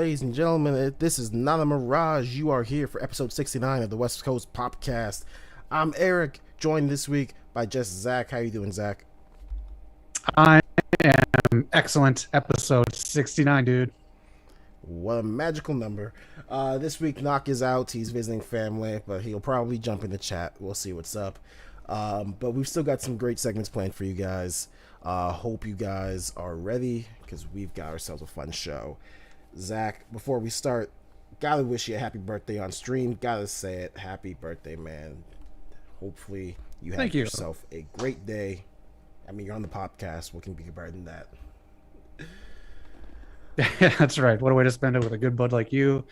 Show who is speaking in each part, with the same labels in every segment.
Speaker 1: Ladies and gentlemen, this is not a mirage. You are here for episode 69 of the West Coast POPCast. I'm Eric, joined this week by just Zach. How you doing, Zach?
Speaker 2: I am excellent. Episode 69, dude.
Speaker 1: What a magical number. This week, Knock is out. He's visiting family, but he'll probably jump in the chat. We'll see what's up. But we've still got some great segments planned for you guys. Hope you guys are ready, because we've got ourselves a fun show. Zach, before we start, gotta wish you a happy birthday on stream. Gotta say it. Happy birthday, man. Hopefully you have yourself a great day. I mean, you're on the podcast. What can be better than that?
Speaker 2: That's right. What a way to spend it with a good bud like you.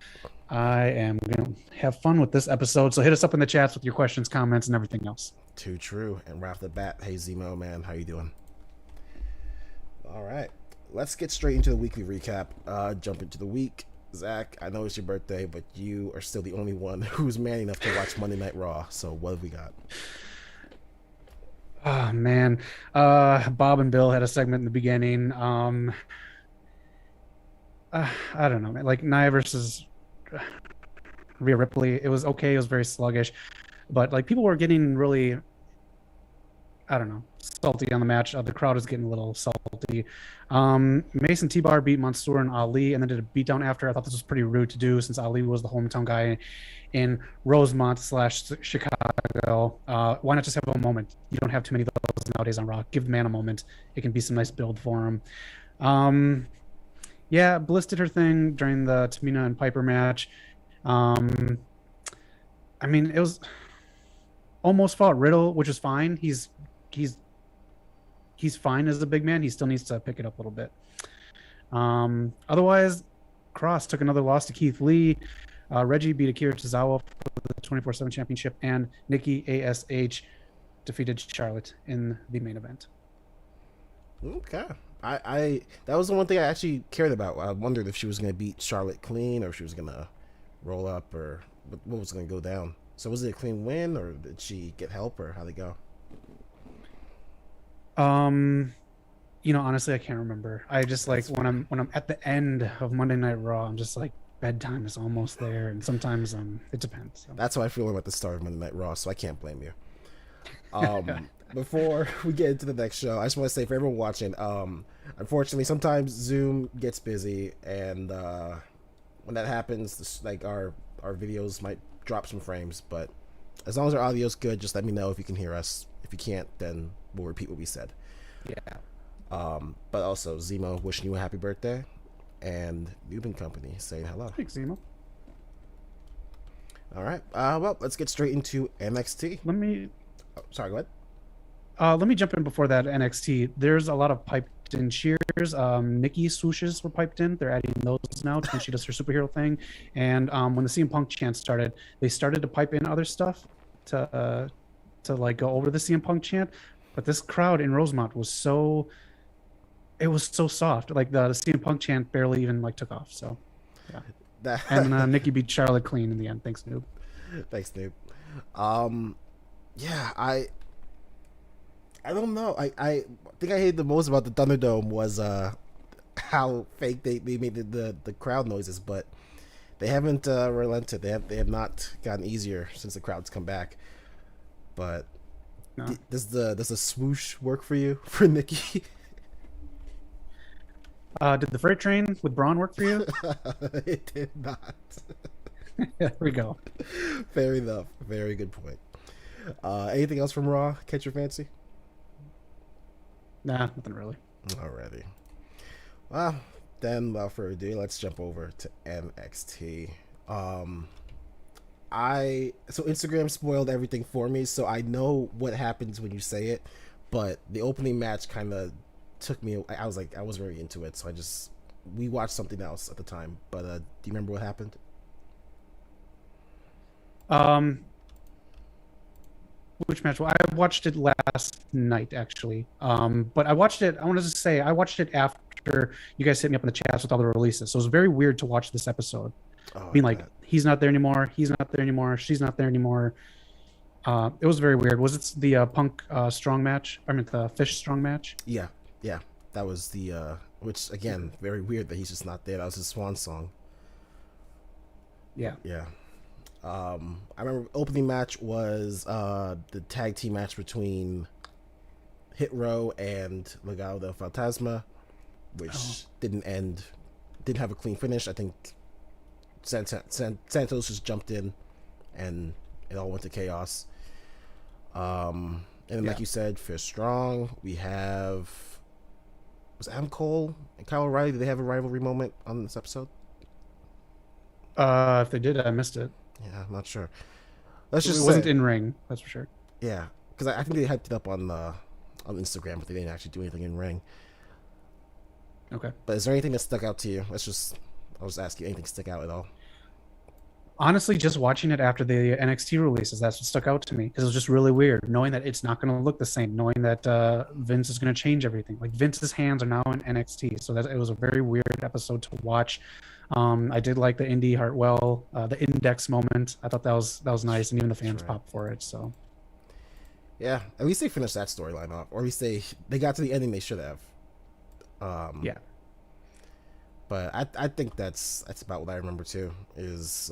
Speaker 2: I am going to have fun with this episode. So hit us up in the chats with your questions, comments, and everything else.
Speaker 1: Too true. And right off the bat, hey, Zemo, man. How you doing? All right. Let's get straight into the weekly recap. Jump into the week. Zach, I know it's your birthday, but you are still the only one who's man enough to watch Monday Night Raw. So what have we got?
Speaker 2: Oh, man. Bob and Bill had a segment in the beginning. I don't know, man. Like Nia versus Rhea Ripley. It was okay. It was very sluggish. But like people were getting really, I don't know, salty on the match. The crowd is getting a little salty. Mason T-Bar beat Mansoor and Ali and then did a beatdown after. I thought this was pretty rude to do since Ali was the hometown guy in Rosemont / Chicago. Why not just have a moment? You don't have too many of those nowadays on Raw. Give the man a moment. It can be some nice build for him. Yeah, Bliss did her thing during the Tamina and Piper match. I mean, it was almost fought Riddle, which is fine. He's fine as a big man. He still needs to pick it up a little bit. Otherwise, Cross took another loss to Keith Lee. Reggie beat Akira Tozawa for the 24/7 championship, and Nikki ASH defeated Charlotte in the main event.
Speaker 1: Okay. I that was the one thing I actually cared about. I wondered if she was going to beat Charlotte clean or if she was going to roll up or what was going to go down. So was it a clean win or did she get help or how'd it go?
Speaker 2: Honestly, I can't remember. I just like when I'm at the end of Monday Night Raw, I'm just like bedtime is almost there, and sometimes it depends. So.
Speaker 1: That's how I feel about the start of Monday Night Raw, so I can't blame you. Before we get into the next show, I just want to say for everyone watching, unfortunately, sometimes Zoom gets busy, and when that happens, like our videos might drop some frames. But as long as our audio's good, just let me know if you can hear us. If you can't, then we'll repeat what we said.
Speaker 2: Yeah.
Speaker 1: But also, Zemo wishing you a happy birthday, and Newbin Company saying hello.
Speaker 2: Thanks, Zemo.
Speaker 1: All right. Well, let's get straight into NXT. Sorry, go ahead.
Speaker 2: Let me jump in before that. NXT. There's a lot of piped in cheers. Nikki swooshes were piped in. They're adding those now when she does her superhero thing. And when the CM Punk chant started, they started to pipe in other stuff to like go over the CM Punk chant. But this crowd in Rosemont was so soft. Like the CM Punk chant barely even like took off. So yeah. And Nikki beat Charlotte clean in the end. Thanks, Noob.
Speaker 1: Thanks, Noob. Yeah, I don't know. I think I hated the most about the Thunderdome was how fake they made the crowd noises, but they haven't relented. They have not gotten easier since the crowds come back. But
Speaker 2: no.
Speaker 1: Does the swoosh work for you for Nikki?
Speaker 2: Did the freight train with Braun work for you?
Speaker 1: It did not.
Speaker 2: There we go.
Speaker 1: Fair enough. Very good point. Anything else from Raw catch your fancy?
Speaker 2: Nah, nothing really.
Speaker 1: Alrighty. Well, then without further ado, let's jump over to NXT. So Instagram spoiled everything for me, so I know what happens when you say it, but the opening match kind of took me. I wasn't very into it, so we watched something else at the time. But do you remember what happened?
Speaker 2: Which match? Well, I watched it last night, actually. But I watched it. I wanted to say I watched it after you guys hit me up in the chats with all the releases. So it was very weird to watch this episode. Being like, he's not there anymore. He's not there anymore. She's not there anymore. It was very weird. Was it the Punk strong match? I mean, the Fish strong match?
Speaker 1: Yeah. That was the which again, very weird that he's just not there. That was his swan song.
Speaker 2: Yeah.
Speaker 1: Yeah. I remember opening match was the tag team match between Hit Row and Legado del Fantasma, which didn't have a clean finish. I think Santos just jumped in, and it all went to chaos. And like you said, Fierce Strong. We have, was Adam Cole and Kyle O'Reilly? Did they have a rivalry moment on this episode?
Speaker 2: If they did, I missed it.
Speaker 1: Yeah, I'm not sure. Let's just
Speaker 2: it wasn't in ring, that's for sure.
Speaker 1: Yeah, because I think they hyped it up on Instagram, but they didn't actually do anything in ring.
Speaker 2: Okay.
Speaker 1: But is there anything that stuck out to you? I'll just ask you, anything stick out at all?
Speaker 2: Honestly, just watching it after the NXT releases, that's what stuck out to me, because it was just really weird knowing that it's not going to look the same, knowing that Vince is going to change everything. Like, Vince's hands are now in NXT, so that it was a very weird episode to watch. I did like the Indy Hartwell, the Index moment. I thought that was nice, and even the fans popped for it. So,
Speaker 1: yeah, at least they finished that storyline off, or at least they got to the ending they should have.
Speaker 2: Yeah.
Speaker 1: But I think that's about what I remember too, is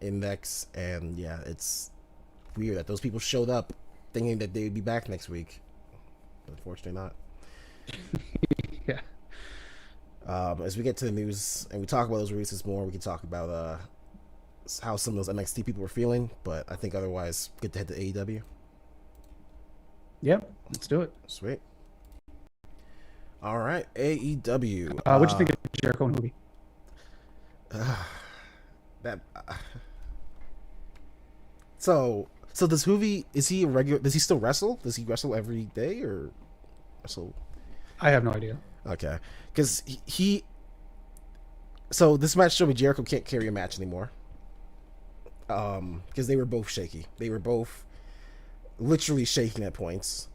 Speaker 1: Index, and yeah, it's weird that those people showed up thinking that they'd be back next week. Unfortunately not.
Speaker 2: Yeah.
Speaker 1: As we get to the news and we talk about those releases more, we can talk about how some of those NXT people were feeling, but I think otherwise, good to head to AEW.
Speaker 2: Yep, let's do it.
Speaker 1: Sweet. All right, AEW.
Speaker 2: What'd you think of Jericho and Hoovy?
Speaker 1: So does Hoovy, is he a regular? Does he still wrestle? Does he wrestle every day or wrestle?
Speaker 2: I have no idea.
Speaker 1: Okay, because he. So this match showed me Jericho can't carry a match anymore. Because they were both shaky. They were both literally shaking at points.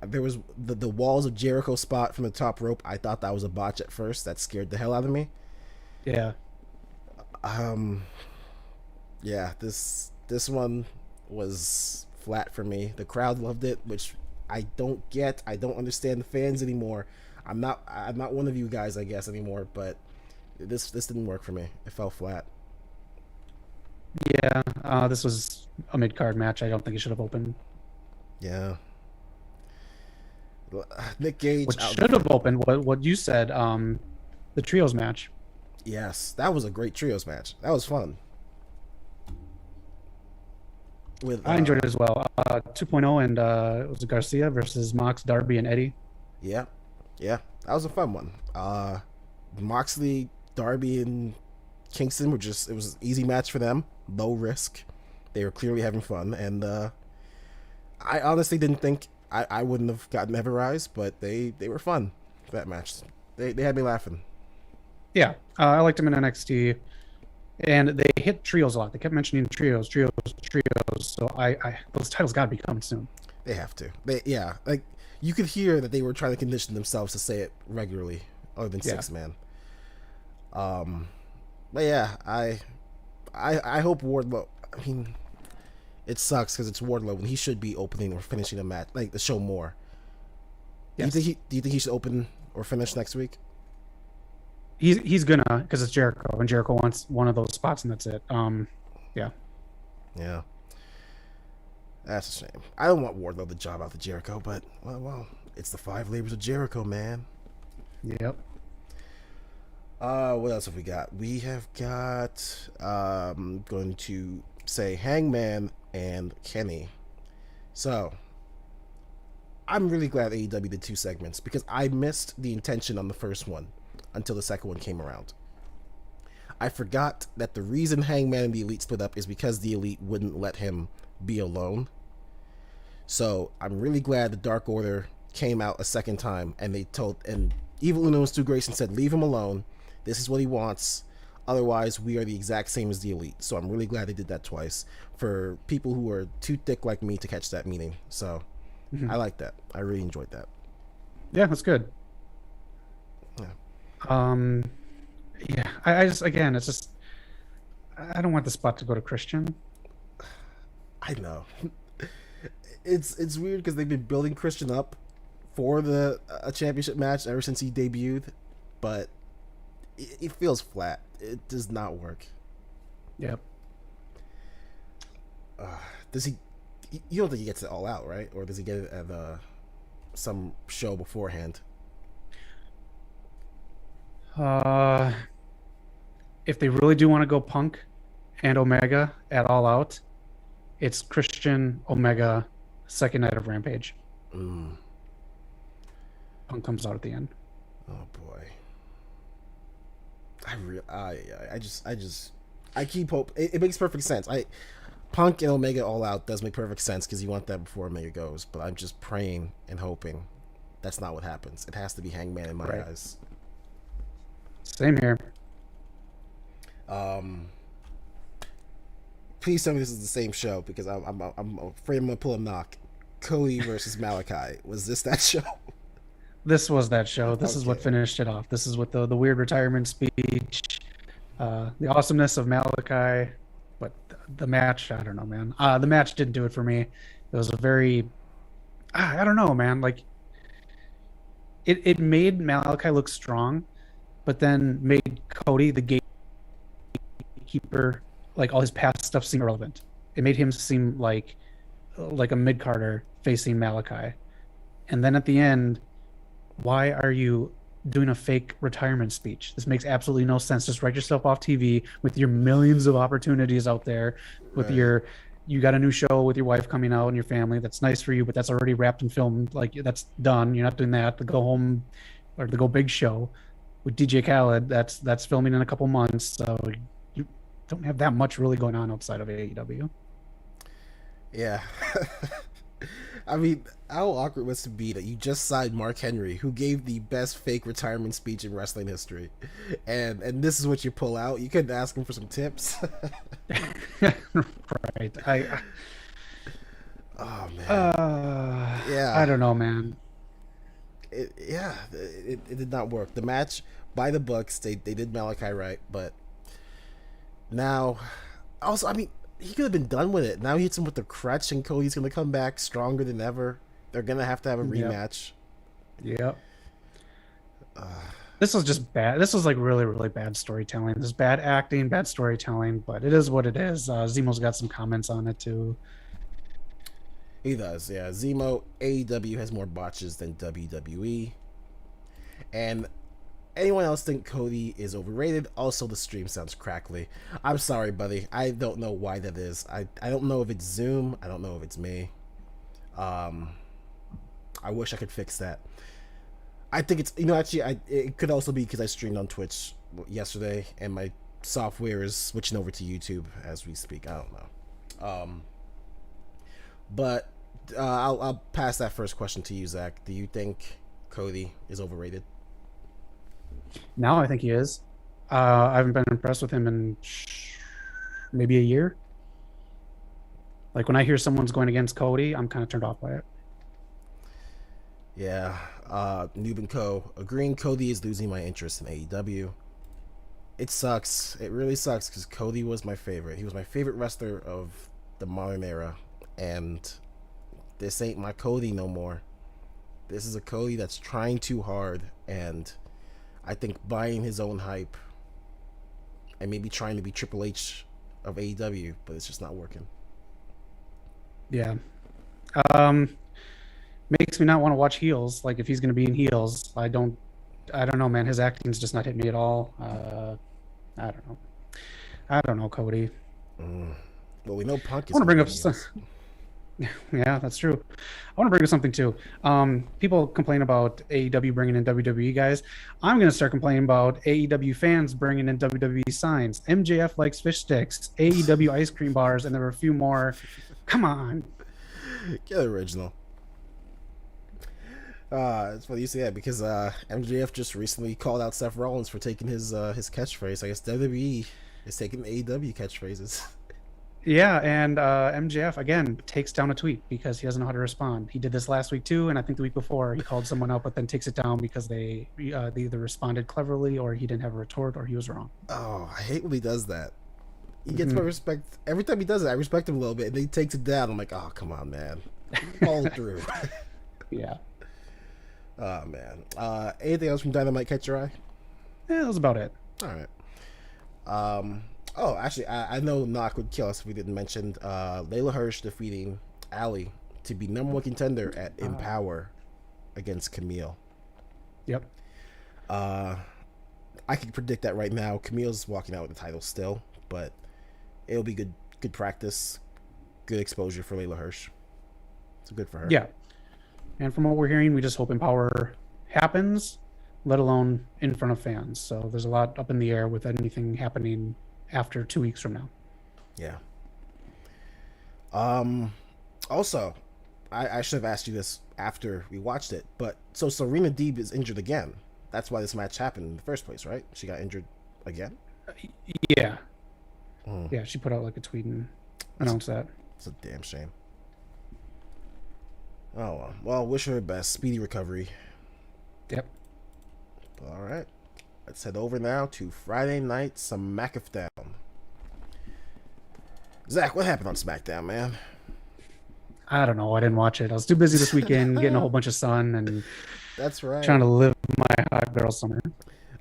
Speaker 1: There was the Walls of Jericho spot from the top rope. I thought that was a botch at first. That scared the hell out of me.
Speaker 2: Yeah.
Speaker 1: Yeah, this one was flat for me. The crowd loved it, which I don't get. I don't understand the fans anymore. I'm not one of you guys, I guess, anymore, but this didn't work for me. It fell flat.
Speaker 2: Yeah, this was a mid-card match. I don't think it should have opened.
Speaker 1: Yeah. Nick Gage.
Speaker 2: What should have opened, what you said, the trios match.
Speaker 1: Yes, that was a great trios match. That was fun.
Speaker 2: I enjoyed it as well. 2.0 and it was Garcia versus Mox, Darby, and Eddie.
Speaker 1: Yeah, that was a fun one. Moxley, Darby, and Kingston it was an easy match for them. Low risk. They were clearly having fun, and I honestly didn't think I wouldn't have gotten Everrise, but they were fun for that match. They had me laughing.
Speaker 2: Yeah, I liked them in NXT, and they hit trios a lot. They kept mentioning trios. So I those titles got to be coming soon.
Speaker 1: They have to. Like you could hear that they were trying to condition themselves to say it regularly, other than 6-man. But yeah, I hope Wardlow. I mean, it sucks because it's Wardlow when he should be opening or finishing a match, like the show more.
Speaker 2: Yes.
Speaker 1: Do you think he should open or finish next week?
Speaker 2: He's gonna, because it's Jericho, and Jericho wants one of those spots, and that's it.
Speaker 1: Yeah. That's a shame. I don't want Wardlow the job out to Jericho, but well, it's the 5 labors of Jericho, man.
Speaker 2: Yep.
Speaker 1: What else have we got? We have got going to say Hangman and Kenny. So I'm really glad AEW did 2 segments because I missed the intention on the first one until the second one came around. I forgot that the reason Hangman and the Elite split up is because the Elite wouldn't let him be alone. So I'm really glad the Dark Order came out a second time and and Evil Uno and Stu Grayson said, leave him alone. This is what he wants. Otherwise, we are the exact same as the Elite. So I'm really glad they did that twice for people who are too thick like me to catch that meaning. So I like that. I really enjoyed that.
Speaker 2: Yeah, that's good.
Speaker 1: Yeah.
Speaker 2: Yeah, I just, again, it's just, I don't want the spot to go to Christian.
Speaker 1: I know. It's weird because they've been building Christian up for a championship match ever since he debuted, but it feels flat. it does not work.
Speaker 2: Yep.
Speaker 1: Does he? You don't think he gets it all out, right? Or does he get it at some show beforehand?
Speaker 2: If they really do want to go Punk and Omega at All Out, it's Christian Omega second night of Rampage.
Speaker 1: Mm.
Speaker 2: Punk comes out at the end.
Speaker 1: Oh boy. I keep hope. It makes perfect sense. Punk and Omega all out does make perfect sense because you want that before Omega goes. But I'm just praying and hoping that's not what happens. It has to be Hangman in my eyes.
Speaker 2: Same here.
Speaker 1: Please tell me this is the same show because I'm afraid I'm gonna pull a knock. Cody versus Malachi. Was this that show?
Speaker 2: This was that show. This is what finished it off. This is what the weird retirement speech, the awesomeness of Malachi, but the match, I don't know, man. The match didn't do it for me. It was a very, I don't know, man. Like, it made Malachi look strong, but then made Cody, the gatekeeper, like all his past stuff seem irrelevant. It made him seem like a mid-carder facing Malachi. And then at the end, why are you doing a fake retirement speech? This makes absolutely no sense. Just write yourself off TV with your millions of opportunities out there, with you got a new show with your wife coming out and your family. That's nice for you, but that's already wrapped and filmed. Like, that's done. You're not doing that. The go home or the go big show with DJ Khaled, that's filming in a couple months. So you don't have that much really going on outside of AEW.
Speaker 1: Yeah. I mean, how awkward was it to be that you just signed Mark Henry, who gave the best fake retirement speech in wrestling history, and this is what you pull out? You couldn't ask him for some tips.
Speaker 2: Right.
Speaker 1: Oh man.
Speaker 2: Yeah. I don't know, man.
Speaker 1: It did not work. The match by the books, they did Malachi right, but now, also, I mean, he could have been done with it. Now he hits him with the crutch, and Cody's going to come back stronger than ever. They're going to have a rematch.
Speaker 2: Yep. This was just bad. This was like really, really bad storytelling. This is bad acting, bad storytelling, but it is what it is. Zemo's got some comments on it too.
Speaker 1: He does, yeah. Zemo, AEW has more botches than WWE. And anyone else think Cody is overrated? Also, the stream sounds crackly. I'm sorry, buddy. I don't know why that is. I don't know if it's Zoom. I don't know if it's me. I wish I could fix that. I think it's, actually, it could also be because I streamed on Twitch yesterday and my software is switching over to YouTube as we speak. I don't know. But I'll pass that first question to you, Zach. Do you think Cody is overrated?
Speaker 2: Now I think he is. I haven't been impressed with him in maybe a year. Like, when I hear someone's going against Cody, I'm kind of turned off by it.
Speaker 1: Yeah. Noob and Co. agreeing Cody is losing my interest in AEW. It sucks. It really sucks because Cody was my favorite. He was my favorite wrestler of the modern era. And this ain't my Cody no more. This is a Cody that's trying too hard, and I think buying his own hype and maybe trying to be Triple H of AEW, but it's just not working.
Speaker 2: Yeah. Makes me not want to watch heels. Like, if he's going to be in heels, I don't know, man. His acting's just not hitting me at all. I don't know, Cody.
Speaker 1: Well, we know Punk is.
Speaker 2: I want to bring up yeah, that's true. I want to bring up something too. People complain about AEW bringing in WWE guys. I'm going to start complaining about AEW fans bringing in WWE signs. MJF likes fish sticks, AEW ice cream bars, and there were a few more. Come on.
Speaker 1: Get original. It's funny you say that because MJF just recently called out Seth Rollins for taking his catchphrase. I guess WWE is taking AEW catchphrases.
Speaker 2: Yeah, and MJF, again, takes down a tweet because he doesn't know how to respond. He did this last week, too, and I think the week before he called someone out, but then takes it down because they either responded cleverly or he didn't have a retort or he was wrong.
Speaker 1: Oh, I hate when he does that. He gets my respect. Every time he does it, I respect him a little bit, and then he takes it down. I'm like, oh, come on, man. Follow through.
Speaker 2: Yeah.
Speaker 1: Oh, man. Anything else from Dynamite catch your eye?
Speaker 2: Yeah, that was about it.
Speaker 1: All right. Oh, actually, I know Knock would kill us if we didn't mention Layla Hirsch defeating Ali to be number one contender at Empower against Camille.
Speaker 2: Yep.
Speaker 1: I can predict that right now. Camille's walking out with the title still, but it'll be good practice, good exposure for Layla Hirsch. So good for her.
Speaker 2: Yeah. And from what we're hearing, we just hope Empower happens, let alone in front of fans. So there's a lot up in the air with anything happening after 2 weeks from now.
Speaker 1: Yeah. Also, I should have asked you this after we watched it, but so Serena Deeb is injured again. That's why this match happened in the first place, right? She got injured again?
Speaker 2: Yeah. Yeah, she put out like a tweet and announced that.
Speaker 1: It's a damn shame. Oh, well, wish her the best. Speedy recovery.
Speaker 2: Yep.
Speaker 1: All right. Let's head over now to Friday night SmackDown. Zach, what happened on SmackDown, man?
Speaker 2: I don't know. I didn't watch it. I was too busy this weekend getting a whole bunch of sun and
Speaker 1: That's right.
Speaker 2: trying to live my hot girl summer.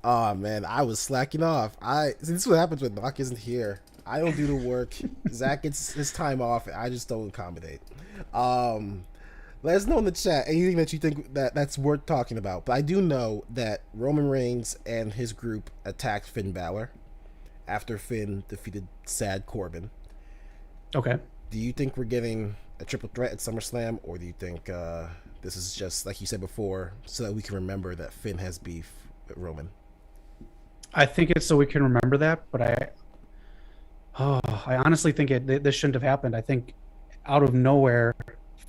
Speaker 1: Oh, man, I was slacking off. This is what happens when Doc isn't here. I don't do the work. Zach gets his time off, and I just don't accommodate. Let us know in the chat anything that you think that's worth talking about. But I do know that Roman Reigns and his group attacked Finn Balor after Finn defeated Sad Corbin.
Speaker 2: Okay.
Speaker 1: Do you think we're getting a triple threat at SummerSlam, or do you think this is just, like you said before, so that we can remember that Finn has beef with Roman?
Speaker 2: I think it's so we can remember that, but I honestly think this shouldn't have happened. I think out of nowhere,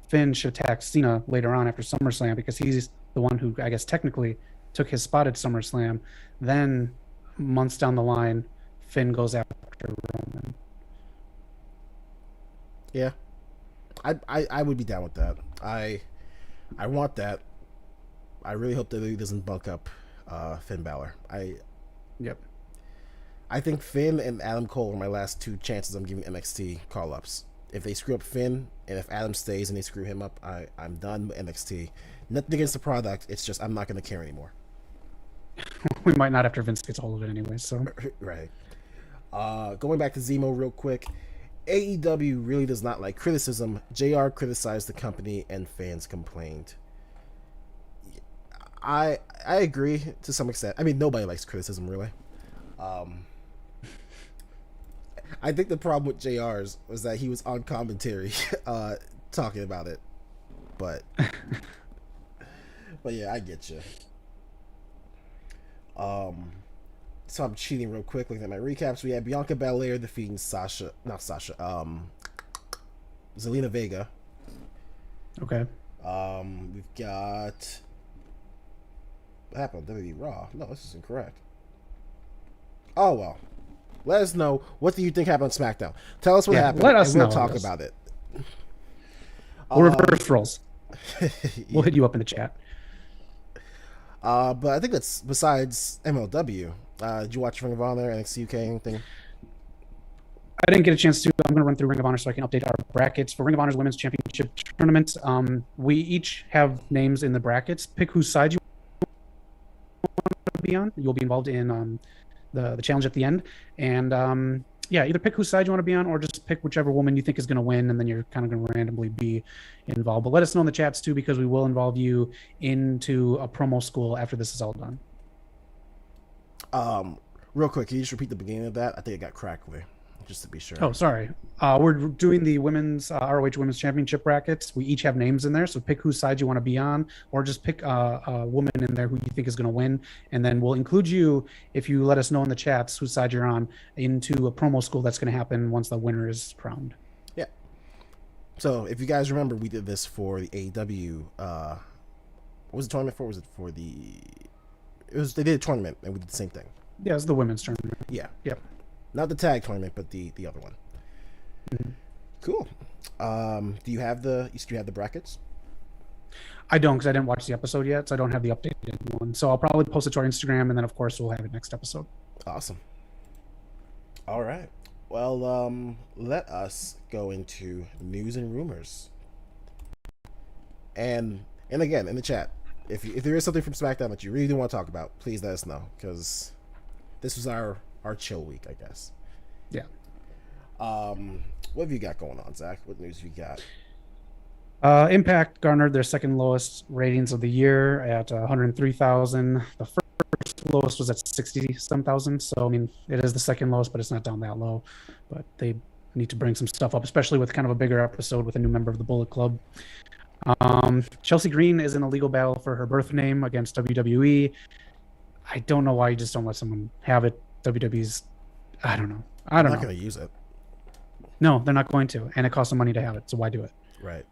Speaker 2: Finn should attack Cena later on after SummerSlam because he's the one who, I guess, technically took his spot at SummerSlam. Then, months down the line, Finn goes after Roman.
Speaker 1: Yeah, I would be down with that. I want that. I really hope that he doesn't bunk up Finn Balor.
Speaker 2: Yep.
Speaker 1: I think Finn and Adam Cole are my last two chances I'm giving NXT call-ups. If they screw up Finn, and if Adam stays and they screw him up, I'm done with NXT. Nothing against the product. It's just I'm not going to care anymore.
Speaker 2: We might not after Vince gets a hold of it anyway. So
Speaker 1: right. Going back to Zemo real quick. AEW really does not like criticism. JR criticized the company and fans complained. I agree to some extent. I mean, nobody likes criticism, really. I think the problem with JR's was that he was on commentary talking about it. But yeah, I get you. So I'm cheating real quick looking at my recaps. We had Bianca Belair defeating Zelina Vega.
Speaker 2: okay.
Speaker 1: We've got... What happened on WWE Raw? No, this is incorrect. Oh, well. Let us know. What do you think happened on SmackDown? Tell us what happened,
Speaker 2: let us
Speaker 1: and we'll
Speaker 2: know.
Speaker 1: talk about it.
Speaker 2: We'll reverse roles. We'll hit you up in the chat.
Speaker 1: But I think that's besides MLW. Did you watch Ring of Honor, NXT UK, anything?
Speaker 2: I didn't get a chance to. I'm going to run through Ring of Honor so I can update our brackets. For Ring of Honor's Women's Championship Tournament, we each have names in the brackets. Pick whose side you want to be on. You'll be involved in the challenge at the end. And yeah, either pick whose side you want to be on or just pick whichever woman you think is going to win, and then you're kind of going to randomly be involved. But let us know in the chats too, because we will involve you into a promo school after this is all done.
Speaker 1: Real quick, can you just repeat the beginning of that? I think it got crackly, just to be sure.
Speaker 2: Oh, sorry. We're doing the women's ROH Women's Championship brackets. We each have names in there, so pick whose side you want to be on, or just pick a woman in there who you think is going to win, and then we'll include you if you let us know in the chats whose side you're on into a promo school that's going to happen once the winner is crowned.
Speaker 1: Yeah. So if you guys remember, we did this for the AEW. What was the tournament for? Was it for the? They did a tournament and we did the same thing.
Speaker 2: Yeah, it's the women's tournament.
Speaker 1: Yeah.
Speaker 2: Yep.
Speaker 1: Not the tag tournament, but the other one.
Speaker 2: Mm-hmm.
Speaker 1: Cool. Do you have the brackets?
Speaker 2: I don't, because I didn't watch the episode yet, so I don't have the updated one. So I'll probably post it to our Instagram, and then of course we'll have it next episode.
Speaker 1: Awesome. All right. Well, let us go into news and rumors. And again, in the chat, if there is something from SmackDown that you really do want to talk about, please let us know, because this was our our chill week, I guess.
Speaker 2: Yeah.
Speaker 1: What have you got going on, Zach? What news have you got?
Speaker 2: Impact garnered their second lowest ratings of the year at 103,000. The first lowest was at 60-some thousand. So I mean, it is the second lowest, but it's not down that low. But they need to bring some stuff up, especially with kind of a bigger episode with a new member of the Bullet Club. Chelsea Green is in a legal battle for her birth name against WWE. I don't know why you just don't let someone have it. WWE's, I don't know.
Speaker 1: I'm not going to use it.
Speaker 2: No, they're not going to, and it costs them money to have it. So why do it?
Speaker 1: Right.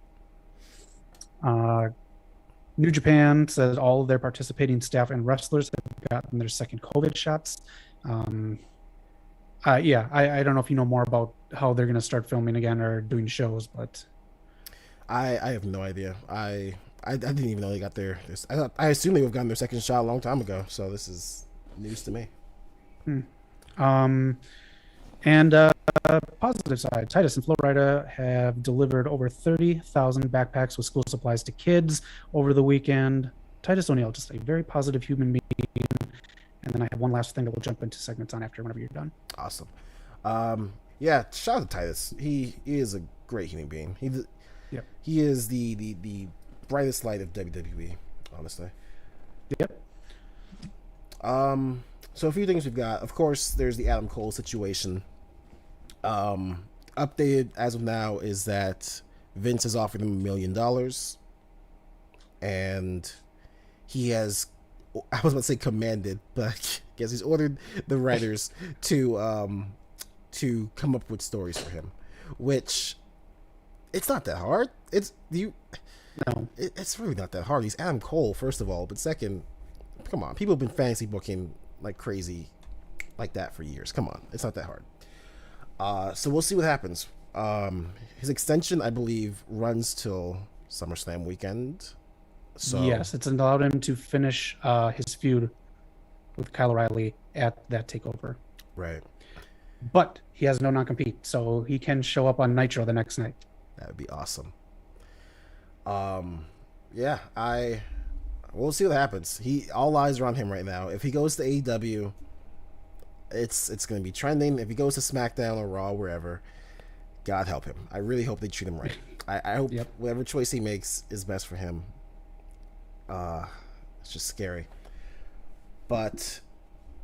Speaker 2: New Japan says all of their participating staff and wrestlers have gotten their second COVID shots. I don't know if you know more about how they're going to start filming again or doing shows, but
Speaker 1: I have no idea. I didn't even know they got their. I assume they would have gotten their second shot a long time ago. So this is news to me.
Speaker 2: Positive side, Titus and Florida have delivered over 30,000 backpacks with school supplies to kids over the weekend. Titus O'Neil, just a very positive human being. And then I have one last thing that we'll jump into segments on after whenever you're done.
Speaker 1: Awesome. Yeah, shout out to Titus. He is a great human being. He is the brightest light of WWE, honestly.
Speaker 2: Yep.
Speaker 1: So a few things we've got. Of course, there's the Adam Cole situation. Updated as of now is that Vince has offered him $1 million, and he has, I was about to say commanded, but I guess he's ordered the writers to come up with stories for him, which it's not that hard. It's really not that hard. He's Adam Cole, first of all, but second, come on, people have been fantasy booking like crazy like that for years. Come on, it's not that hard. So we'll see what happens. His extension, I believe, runs till SummerSlam weekend. So
Speaker 2: yes, it's allowed him to finish his feud with Kyle O'Reilly at that takeover.
Speaker 1: Right.
Speaker 2: But he has no non-compete, so he can show up on Nitro the next night.
Speaker 1: That would be awesome. Yeah, we'll see what happens. All eyes are on him right now. If he goes to AEW, it's going to be trending. If he goes to SmackDown or Raw, wherever, God help him. I really hope they treat him right. I hope whatever choice he makes is best for him. It's just scary. But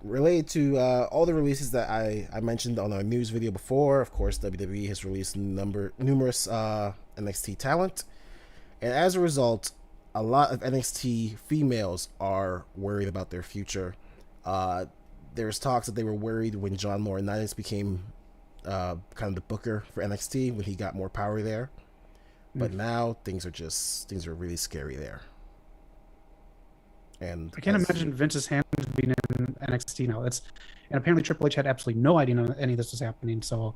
Speaker 1: related to all the releases that I mentioned on our news video before, of course, WWE has released numerous NXT talent. And as a result, a lot of NXT females are worried about their future. There's talks that they were worried when John Laurinaitis became kind of the booker for NXT when he got more power there. But now things are really scary there. And
Speaker 2: I can't imagine Vince's hand being in NXT now. And apparently Triple H had absolutely no idea any of this was happening. So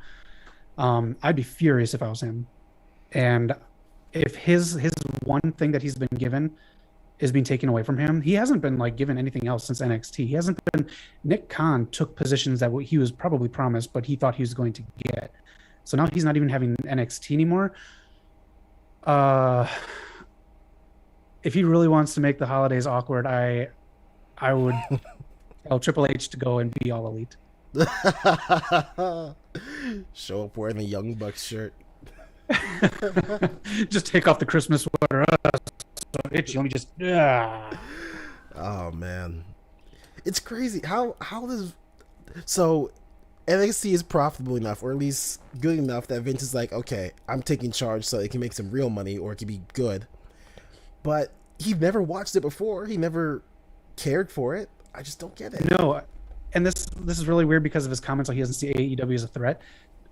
Speaker 2: I'd be furious if I was him. And if his one thing that he's been given is being taken away from him, he hasn't been like given anything else since NXT. He hasn't been. Nick Khan took positions that he was probably promised, but he thought he was going to get. So now he's not even having NXT anymore. If he really wants to make the holidays awkward, I would tell Triple H to go and be All Elite.
Speaker 1: Show up wearing the Young Bucks shirt.
Speaker 2: Just take off the Christmas sweater. So itchy. Let me just.
Speaker 1: Oh man, it's crazy. How does so NXT is profitable enough, or at least good enough, that Vince is like, okay, I'm taking charge so it can make some real money or it can be good. But he never watched it before. He never cared for it. I just don't get it.
Speaker 2: No, and this is really weird because of his comments on he doesn't see AEW as a threat.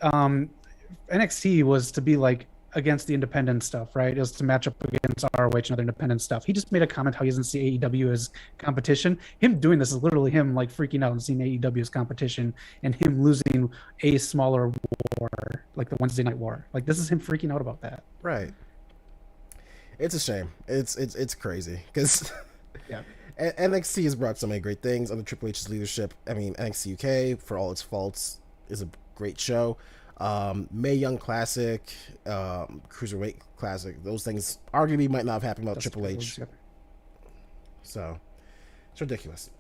Speaker 2: NXT was to be like against the independent stuff, right? It was to match up against ROH and other independent stuff. He just made a comment how he doesn't see AEW as competition. Him doing this is literally him like freaking out and seeing AEW as competition, and him losing a smaller war, like the Wednesday Night War. Like this is him freaking out about that.
Speaker 1: Right. It's a shame. It's crazy because NXT has brought so many great things under Triple H's leadership. I mean, NXT UK, for all its faults, is a great show. Mae Young Classic, Cruiserweight Classic, those things arguably might not have happened without Triple H. So it's ridiculous.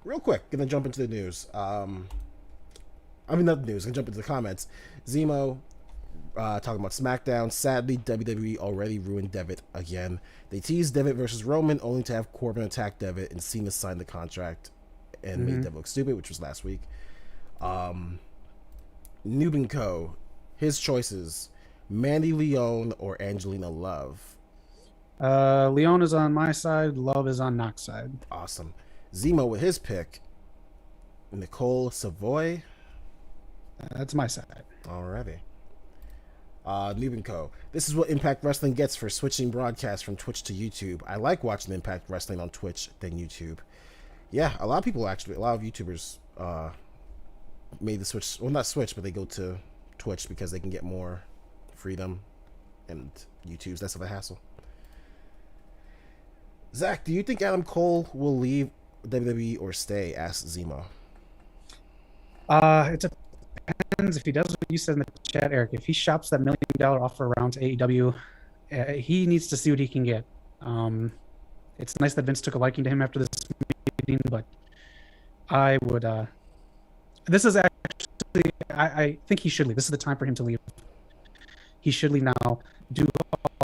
Speaker 1: real quick, gonna jump into the news. I mean, not the news. Gonna jump into the comments. Zemo talking about SmackDown. Sadly, WWE already ruined Devitt again. They teased Devitt versus Roman, only to have Corbin attack Devitt and Cena sign the contract and made Devitt look stupid, which was last week. Noob and Co. His choices: Mandy Leone or Angelina Love.
Speaker 2: Leon is on my side. Love is on Knox's side.
Speaker 1: Awesome. Zemo with his pick: Nicole Savoy.
Speaker 2: That's my side.
Speaker 1: Alrighty. Noob and Co. This is what Impact Wrestling gets for switching broadcasts from Twitch to YouTube. I like watching Impact Wrestling on Twitch than YouTube. Yeah, a lot of YouTubers made the switch. Well, not switch, but they go to Twitch because they can get more freedom, and YouTube's less of a hassle. Zach, do you think Adam Cole will leave WWE or stay? Asked Zemo.
Speaker 2: It depends. If he does what you said in the chat, Eric, if he shops that $1 million offer around to AEW, he needs to see what he can get. It's nice that Vince took a liking to him after this meeting, but I would. This is actually, I think he should leave. This is the time for him to leave. He should leave now, do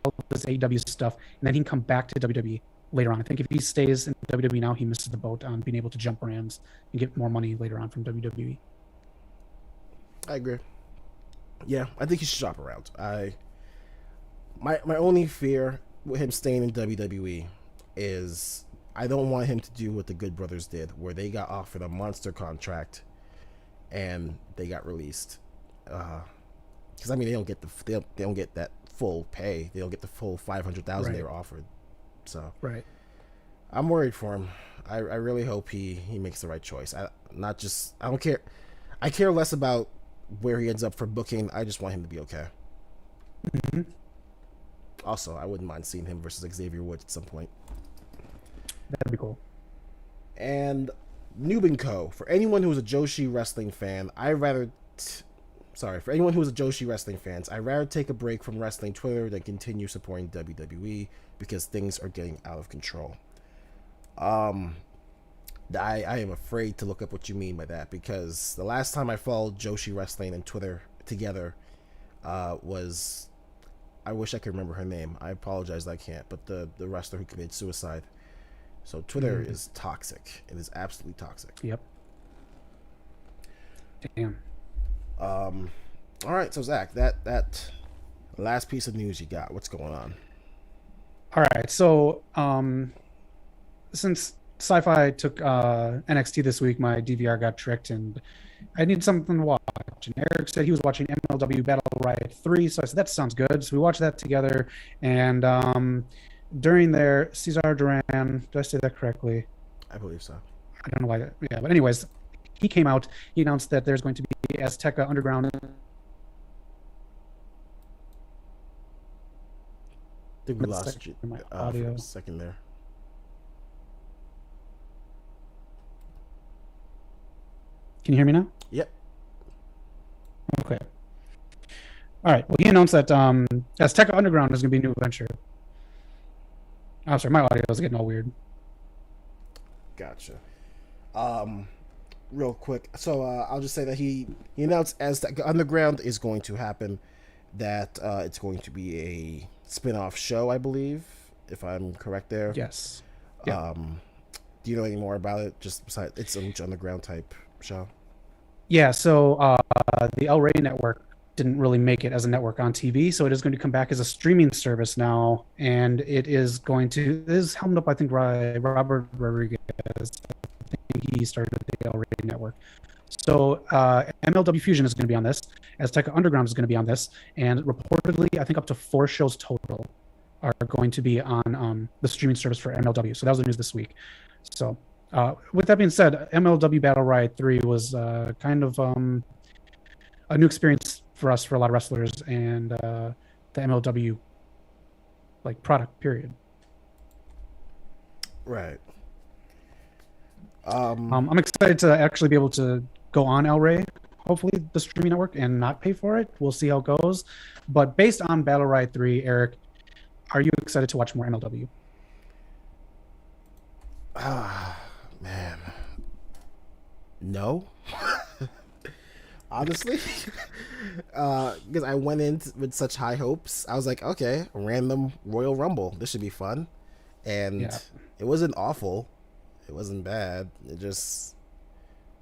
Speaker 2: all this AEW stuff, and then he can come back to WWE later on. I think if he stays in WWE now, he misses the boat on being able to jump brands and get more money later on from WWE.
Speaker 1: I agree. Yeah, I think he should shop around. My only fear with him staying in WWE is I don't want him to do what the Good Brothers did, where they got offered a monster contract and they got released. Because I mean, they don't get that full pay. They don't get the full $500,000 they were offered. So
Speaker 2: right,
Speaker 1: I'm worried for him. I really hope he makes the right choice. I don't care. I care less about where he ends up for booking. I just want him to be okay.
Speaker 2: Mm-hmm.
Speaker 1: Also, I wouldn't mind seeing him versus Xavier Woods at some point.
Speaker 2: That'd be cool.
Speaker 1: And Noob and Co. For anyone who's a Joshi wrestling fan, I'd rather take a break from wrestling Twitter than continue supporting WWE because things are getting out of control. I am afraid to look up what you mean by that, because the last time I followed Joshi Wrestling and Twitter together was, I wish I could remember her name. I apologize, I can't. But the wrestler who committed suicide. So Twitter is toxic. It is absolutely toxic.
Speaker 2: Yep. Damn.
Speaker 1: All right, so Zach, that last piece of news you got, what's going on?
Speaker 2: All right, so since Sci-Fi took NXT this week, my DVR got tricked and I need something to watch. And Eric said he was watching MLW Battle Riot 3, so I said that sounds good. So we watched that together, and during there, Cesar Duran, did I say that correctly?
Speaker 1: I believe so.
Speaker 2: I don't know why. Yeah, but anyways, he came out. He announced that there's going to be Azteca Underground.
Speaker 1: I think we lost you
Speaker 2: audio.
Speaker 1: for a second there.
Speaker 2: Can you hear me now?
Speaker 1: Yep.
Speaker 2: Okay. All right. Well, he announced that Azteca Underground is going to be a new adventure. I'm sorry, my audio is getting all weird.
Speaker 1: Gotcha. Real quick. So I'll just say that he announced Azteca Underground is going to happen. That it's going to be a spin-off show, I believe, if I'm correct there.
Speaker 2: Yes.
Speaker 1: Yeah. Do you know any more about it? Just besides, it's a Lucha Underground type show. Yeah.
Speaker 2: So the El Rey network didn't really make it as a network on TV, so it is going to come back as a streaming service now, and it is helmed up, I think, by Robert Rodriguez. I think he started the El Rey network. So MLW Fusion is going to be on this. Azteca Underground is going to be on this, and reportedly, I think up to 4 shows total are going to be on the streaming service for MLW. So that was the news this week. So with that being said, MLW Battle Riot 3 was kind of a new experience for us, for a lot of wrestlers, and the MLW product, period.
Speaker 1: Right.
Speaker 2: I'm excited to actually be able to go on El Rey, hopefully the streaming network, and not pay for it. We'll see how it goes. But based on Battle Riot 3, Eric, are you excited to watch more MLW?
Speaker 1: Man. No. Honestly, because I went in with such high hopes. I was like, okay, random Royal Rumble. This should be fun. And
Speaker 2: Yeah.
Speaker 1: it wasn't awful. It wasn't bad. It just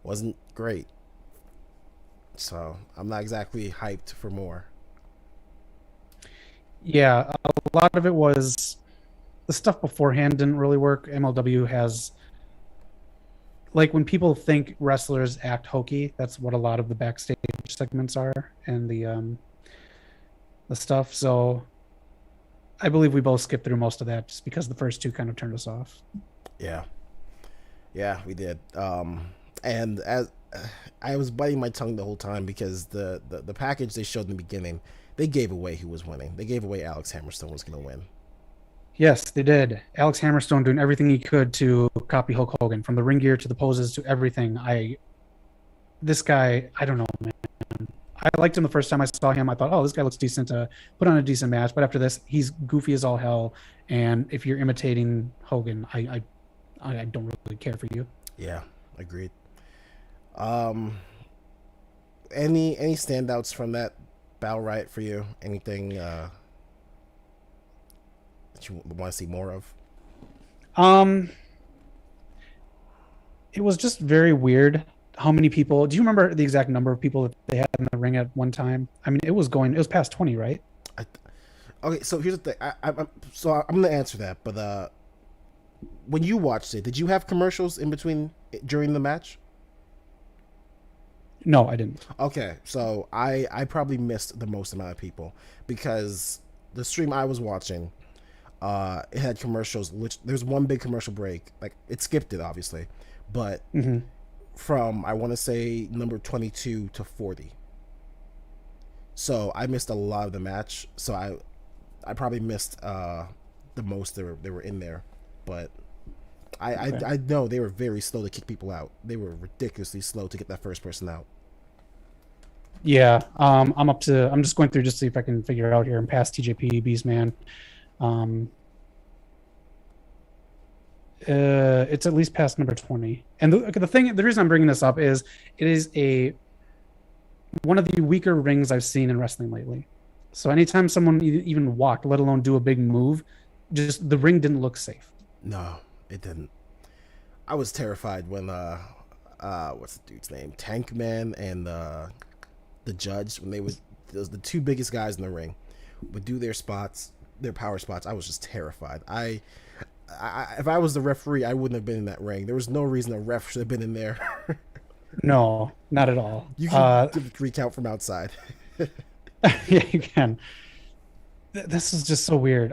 Speaker 1: wasn't great. So I'm not exactly hyped for more.
Speaker 2: Yeah, a lot of it was the stuff beforehand didn't really work. MLW has, like, when people think wrestlers act hokey, that's what a lot of the backstage segments are, and the stuff. So I believe we both skipped through most of that just because the first two kind of turned us off.
Speaker 1: Yeah, yeah, we did. And as I was biting my tongue the whole time because the package they showed in the beginning, they gave away who was winning. They gave away Alex Hammerstone was going to win.
Speaker 2: Yes, they did. Alex Hammerstone doing everything he could to copy Hulk Hogan, from the ring gear to the poses to everything. This guy, I don't know, man. I liked him the first time I saw him. I thought, oh, this guy looks decent to put on a decent match. But after this, he's goofy as all hell. And if you're imitating Hogan, I don't really care for you.
Speaker 1: Yeah, agreed. Um, any standouts from that Battle Riot for you? Anything that you want to see more of?
Speaker 2: Um, it was just very weird how many people. Do you remember the exact number of people that they had in the ring at one time? I mean, it was past 20, right?
Speaker 1: Okay, so here's the thing. I'm gonna answer that, but when you watched it, did you have commercials in between during the match?
Speaker 2: No, I didn't.
Speaker 1: Okay, so I probably missed the most amount of people because the stream I was watching, it had commercials. Which there's one big commercial break. Like it skipped it obviously, but from I want to say number 22 to 40. So I missed a lot of the match. So I probably missed the most they were in there, but I know they were very slow to kick people out. They were ridiculously slow to get that first person out.
Speaker 2: Yeah, I'm just going through just to see if I can figure it out here. I'm past TJP, Beastman. It's at least past number 20. And the reason I'm bringing this up is it is one of the weaker rings I've seen in wrestling lately. So anytime someone even walked, let alone do a big move, just the ring didn't look safe.
Speaker 1: No, it didn't. I was terrified when what's the dude's name? Tankman and the Judge, when those the two biggest guys in the ring would do their spots, their power spots. I was just terrified. I if I was the referee, I wouldn't have been in that ring. There was no reason a ref should have been in there.
Speaker 2: No, not at all.
Speaker 1: You can recount from outside.
Speaker 2: Yeah, you can. This is just so weird.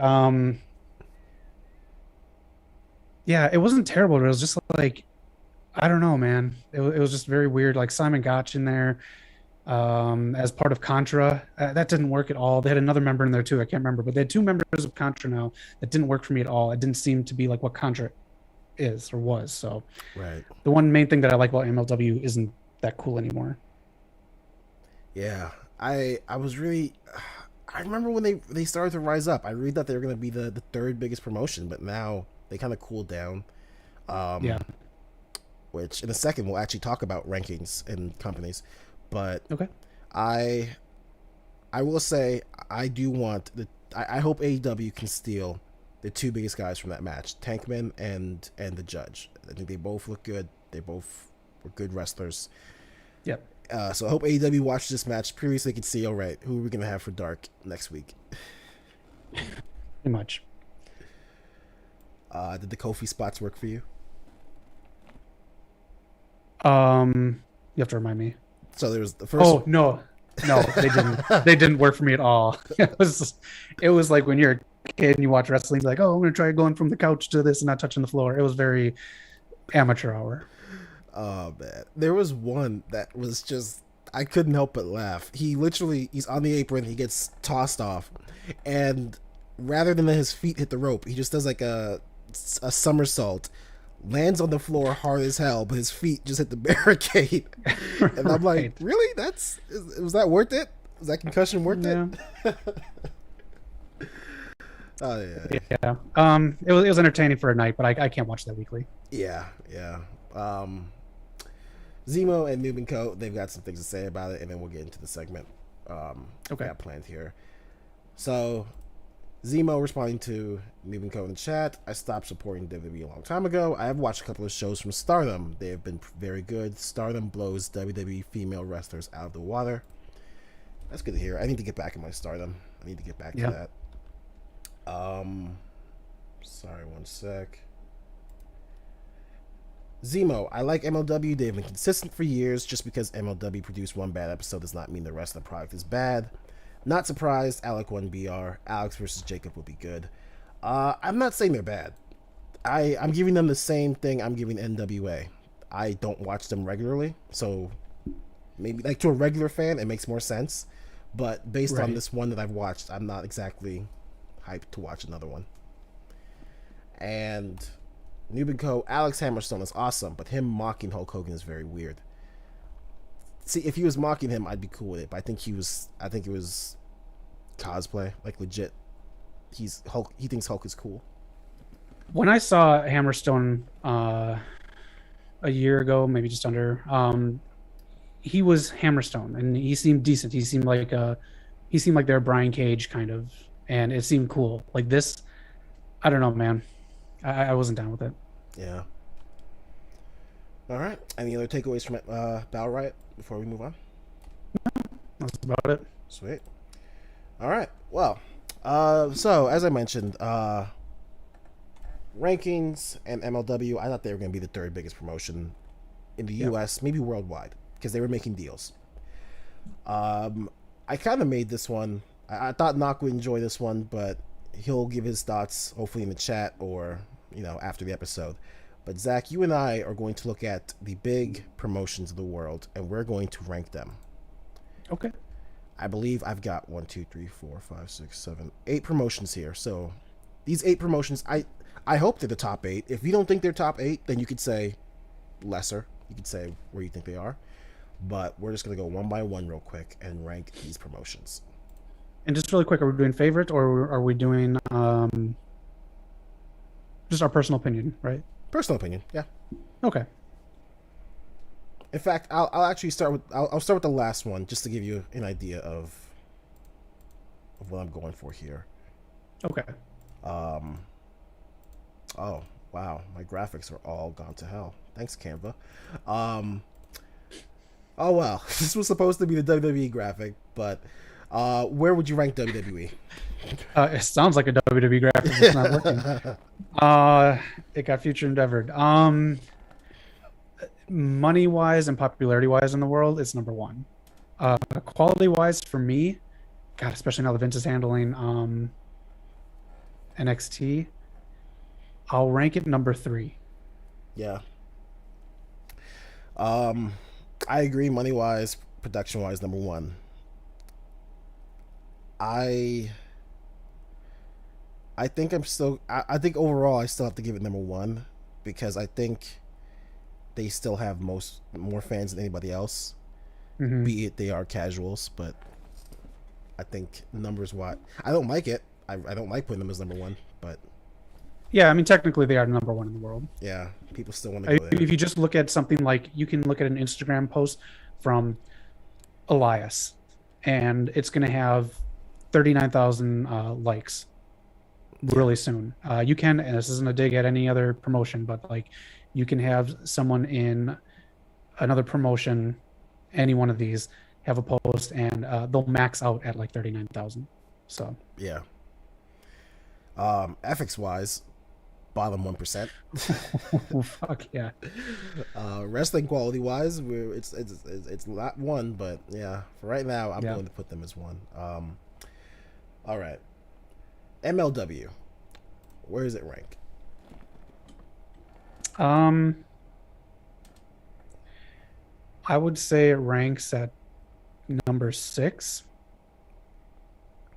Speaker 2: Yeah, it wasn't terrible, but it was just like, I don't know, man. It was just very weird. Like Simon Gotch in there as part of Contra. That didn't work at all. They had another member in there too. I can't remember, but they had two members of Contra now that didn't work for me at all. It didn't seem to be like what Contra is or was. So
Speaker 1: right.
Speaker 2: The one main thing that I like about MLW isn't that cool anymore.
Speaker 1: Yeah, I was really. I remember when they started to rise up. I really thought they were going to be the third biggest promotion, but now they kind of cooled down.
Speaker 2: Yeah.
Speaker 1: Which in a second we'll actually talk about rankings and companies, but
Speaker 2: okay.
Speaker 1: I will say I do want I hope AEW can steal the two biggest guys from that match, Tankman and the Judge. I think they both look good. They both were good wrestlers.
Speaker 2: Yep.
Speaker 1: So I hope AEW watched this match previously. They can see, all right, who are we going to have for Dark next week?
Speaker 2: Pretty much.
Speaker 1: Did the Kofi spots work for you?
Speaker 2: You have to remind me.
Speaker 1: So there was the first.
Speaker 2: Oh no, they didn't. They didn't work for me at all. It was like when you're a kid and you watch wrestling, like, oh, I'm gonna try going from the couch to this and not touching the floor. It was very amateur hour.
Speaker 1: Oh man, there was one that was just I couldn't help but laugh. He's on the apron, he gets tossed off, and rather than let his feet hit the rope, he just does like a somersault, lands on the floor hard as hell, but his feet just hit the barricade. And I'm like, really? Was that worth it? Was that concussion worth it? Oh yeah.
Speaker 2: Yeah. It was entertaining for a night, but I can't watch that weekly.
Speaker 1: Yeah. Zemo and Noob and Co. They've got some things to say about it, and then we'll get into the segment.
Speaker 2: Okay.
Speaker 1: Got planned here. So, Zemo responding to Noob and Co. in the chat. I stopped supporting WWE a long time ago. I have watched a couple of shows from Stardom. They have been very good. Stardom blows WWE female wrestlers out of the water. That's good to hear. I need to get back in my Stardom. I need to get back to that. Sorry, one sec. Zemo, I like MLW. They've been consistent for years. Just because MLW produced one bad episode does not mean the rest of the product is bad. Not surprised. Alec won BR. Alex versus Jacob will be good. I'm not saying they're bad. I'm giving them the same thing I'm giving NWA. I don't watch them regularly, so maybe like to a regular fan it makes more sense. But based on this one that I've watched, I'm not exactly hyped to watch another one. And Noob and Co. Alex Hammerstone is awesome, but him mocking Hulk Hogan is very weird. See, if he was mocking him, I'd be cool with it. But I think it was cosplay, like legit. He's Hulk. He thinks Hulk is cool.
Speaker 2: When I saw Hammerstone a year ago, maybe just under, he was Hammerstone, and he seemed decent. He seemed like they're Brian Cage kind of, and it seemed cool. Like this, I don't know, man. I wasn't down with it.
Speaker 1: Yeah. All right. Any other takeaways from Battle Riot before we move on?
Speaker 2: That's about it.
Speaker 1: Sweet. All right. Well, so as I mentioned, rankings and MLW, I thought they were going to be the third biggest promotion in the U.S., maybe worldwide, because they were making deals. I kind of made this one. I thought Knock would enjoy this one, but he'll give his thoughts hopefully in the chat or after the episode. But Zach, you and I are going to look at the big promotions of the world, and we're going to rank them.
Speaker 2: Okay.
Speaker 1: I believe I've got 1, 2, 3, 4, 5, 6, 7, 8 promotions here. So these 8 promotions, I hope they're the top 8. If you don't think they're top 8, then you could say lesser. You could say where you think they are. But we're just going to go one by one real quick and rank these promotions.
Speaker 2: And just really quick, are we doing favorite or are we doing just our personal opinion, right?
Speaker 1: Personal opinion, yeah.
Speaker 2: Okay.
Speaker 1: In fact, I'll actually start with I'll start with the last one just to give you an idea of what I'm going for here.
Speaker 2: Okay.
Speaker 1: Oh wow, my graphics are all gone to hell. Thanks, Canva. Oh wow, this was supposed to be the WWE graphic, but where would you rank WWE?
Speaker 2: It sounds like a WWE graphic that's not working. It got future endeavored. Money wise and popularity wise in the world, it's number 1. Quality wise for me, God, especially now that Vince is handling NXT, I'll rank it number 3.
Speaker 1: Yeah. I agree. Money wise, production wise, number 1. I think I think overall I still have to give it number 1 because I think they still have more fans than anybody else. Mm-hmm. Be it they are casuals, but I think numbers wise, I don't like it. I don't like putting them as number 1, but
Speaker 2: yeah, I mean technically they are number 1 in the world.
Speaker 1: Yeah, people still want to go there.
Speaker 2: If you just look at something like, you can look at an Instagram post from Elias, and it's going to have 39,000 likes really soon. You can, and this isn't a dig at any other promotion, but like you can have someone in another promotion, any one of these, have a post and they'll max out at like 39,000. So
Speaker 1: yeah. Ethics wise, bottom 1%.
Speaker 2: Oh, fuck yeah.
Speaker 1: Wrestling quality wise, it's not 1, but yeah, for right now I'm going to put them as 1. All right. MLW. Where does it rank?
Speaker 2: I would say it ranks at number 6.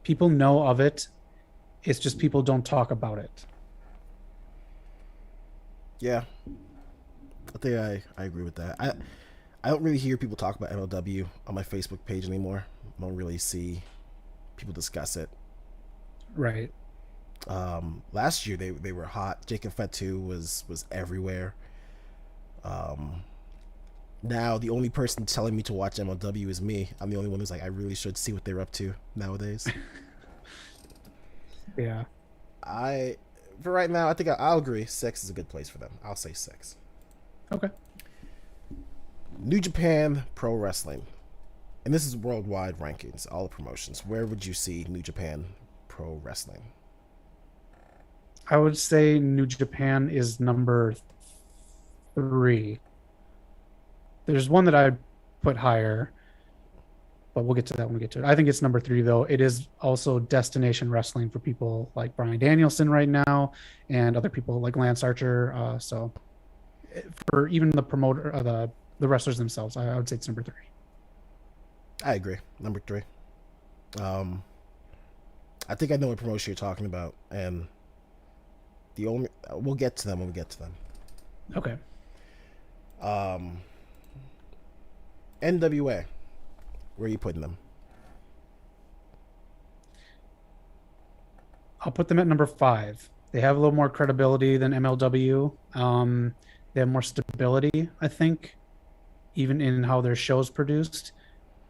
Speaker 2: People know of it. It's just people don't talk about it.
Speaker 1: Yeah. I think I agree with that. I don't really hear people talk about MLW on my Facebook page anymore. I don't really see people discuss it.
Speaker 2: Right.
Speaker 1: Last year they were hot. Jacob Fatu was everywhere. Now the only person telling me to watch MLW is me. I'm the only one who's like, I really should see what they're up to nowadays.
Speaker 2: Yeah.
Speaker 1: I, for right now, I think I'll agree. 6 is a good place for them. I'll say 6.
Speaker 2: Okay.
Speaker 1: New Japan Pro Wrestling, and this is worldwide rankings, all the promotions. Where would you see New Japan Pro Wrestling?
Speaker 2: I would say New Japan is number 3. There's one that I'd put higher, but we'll get to that when we get to it. I think it's number 3, though. It is also destination wrestling for people like Bryan Danielson right now and other people like Lance Archer. So for even the promoter, the wrestlers themselves, I would say it's number 3.
Speaker 1: I agree. Number 3. I think I know what promotion you're talking about, and the only we'll get to them when we get to them.
Speaker 2: Okay.
Speaker 1: NWA, where are you putting them?
Speaker 2: I'll put them at number 5. They have a little more credibility than MLW. They have more stability, I think, even in how their show's produced,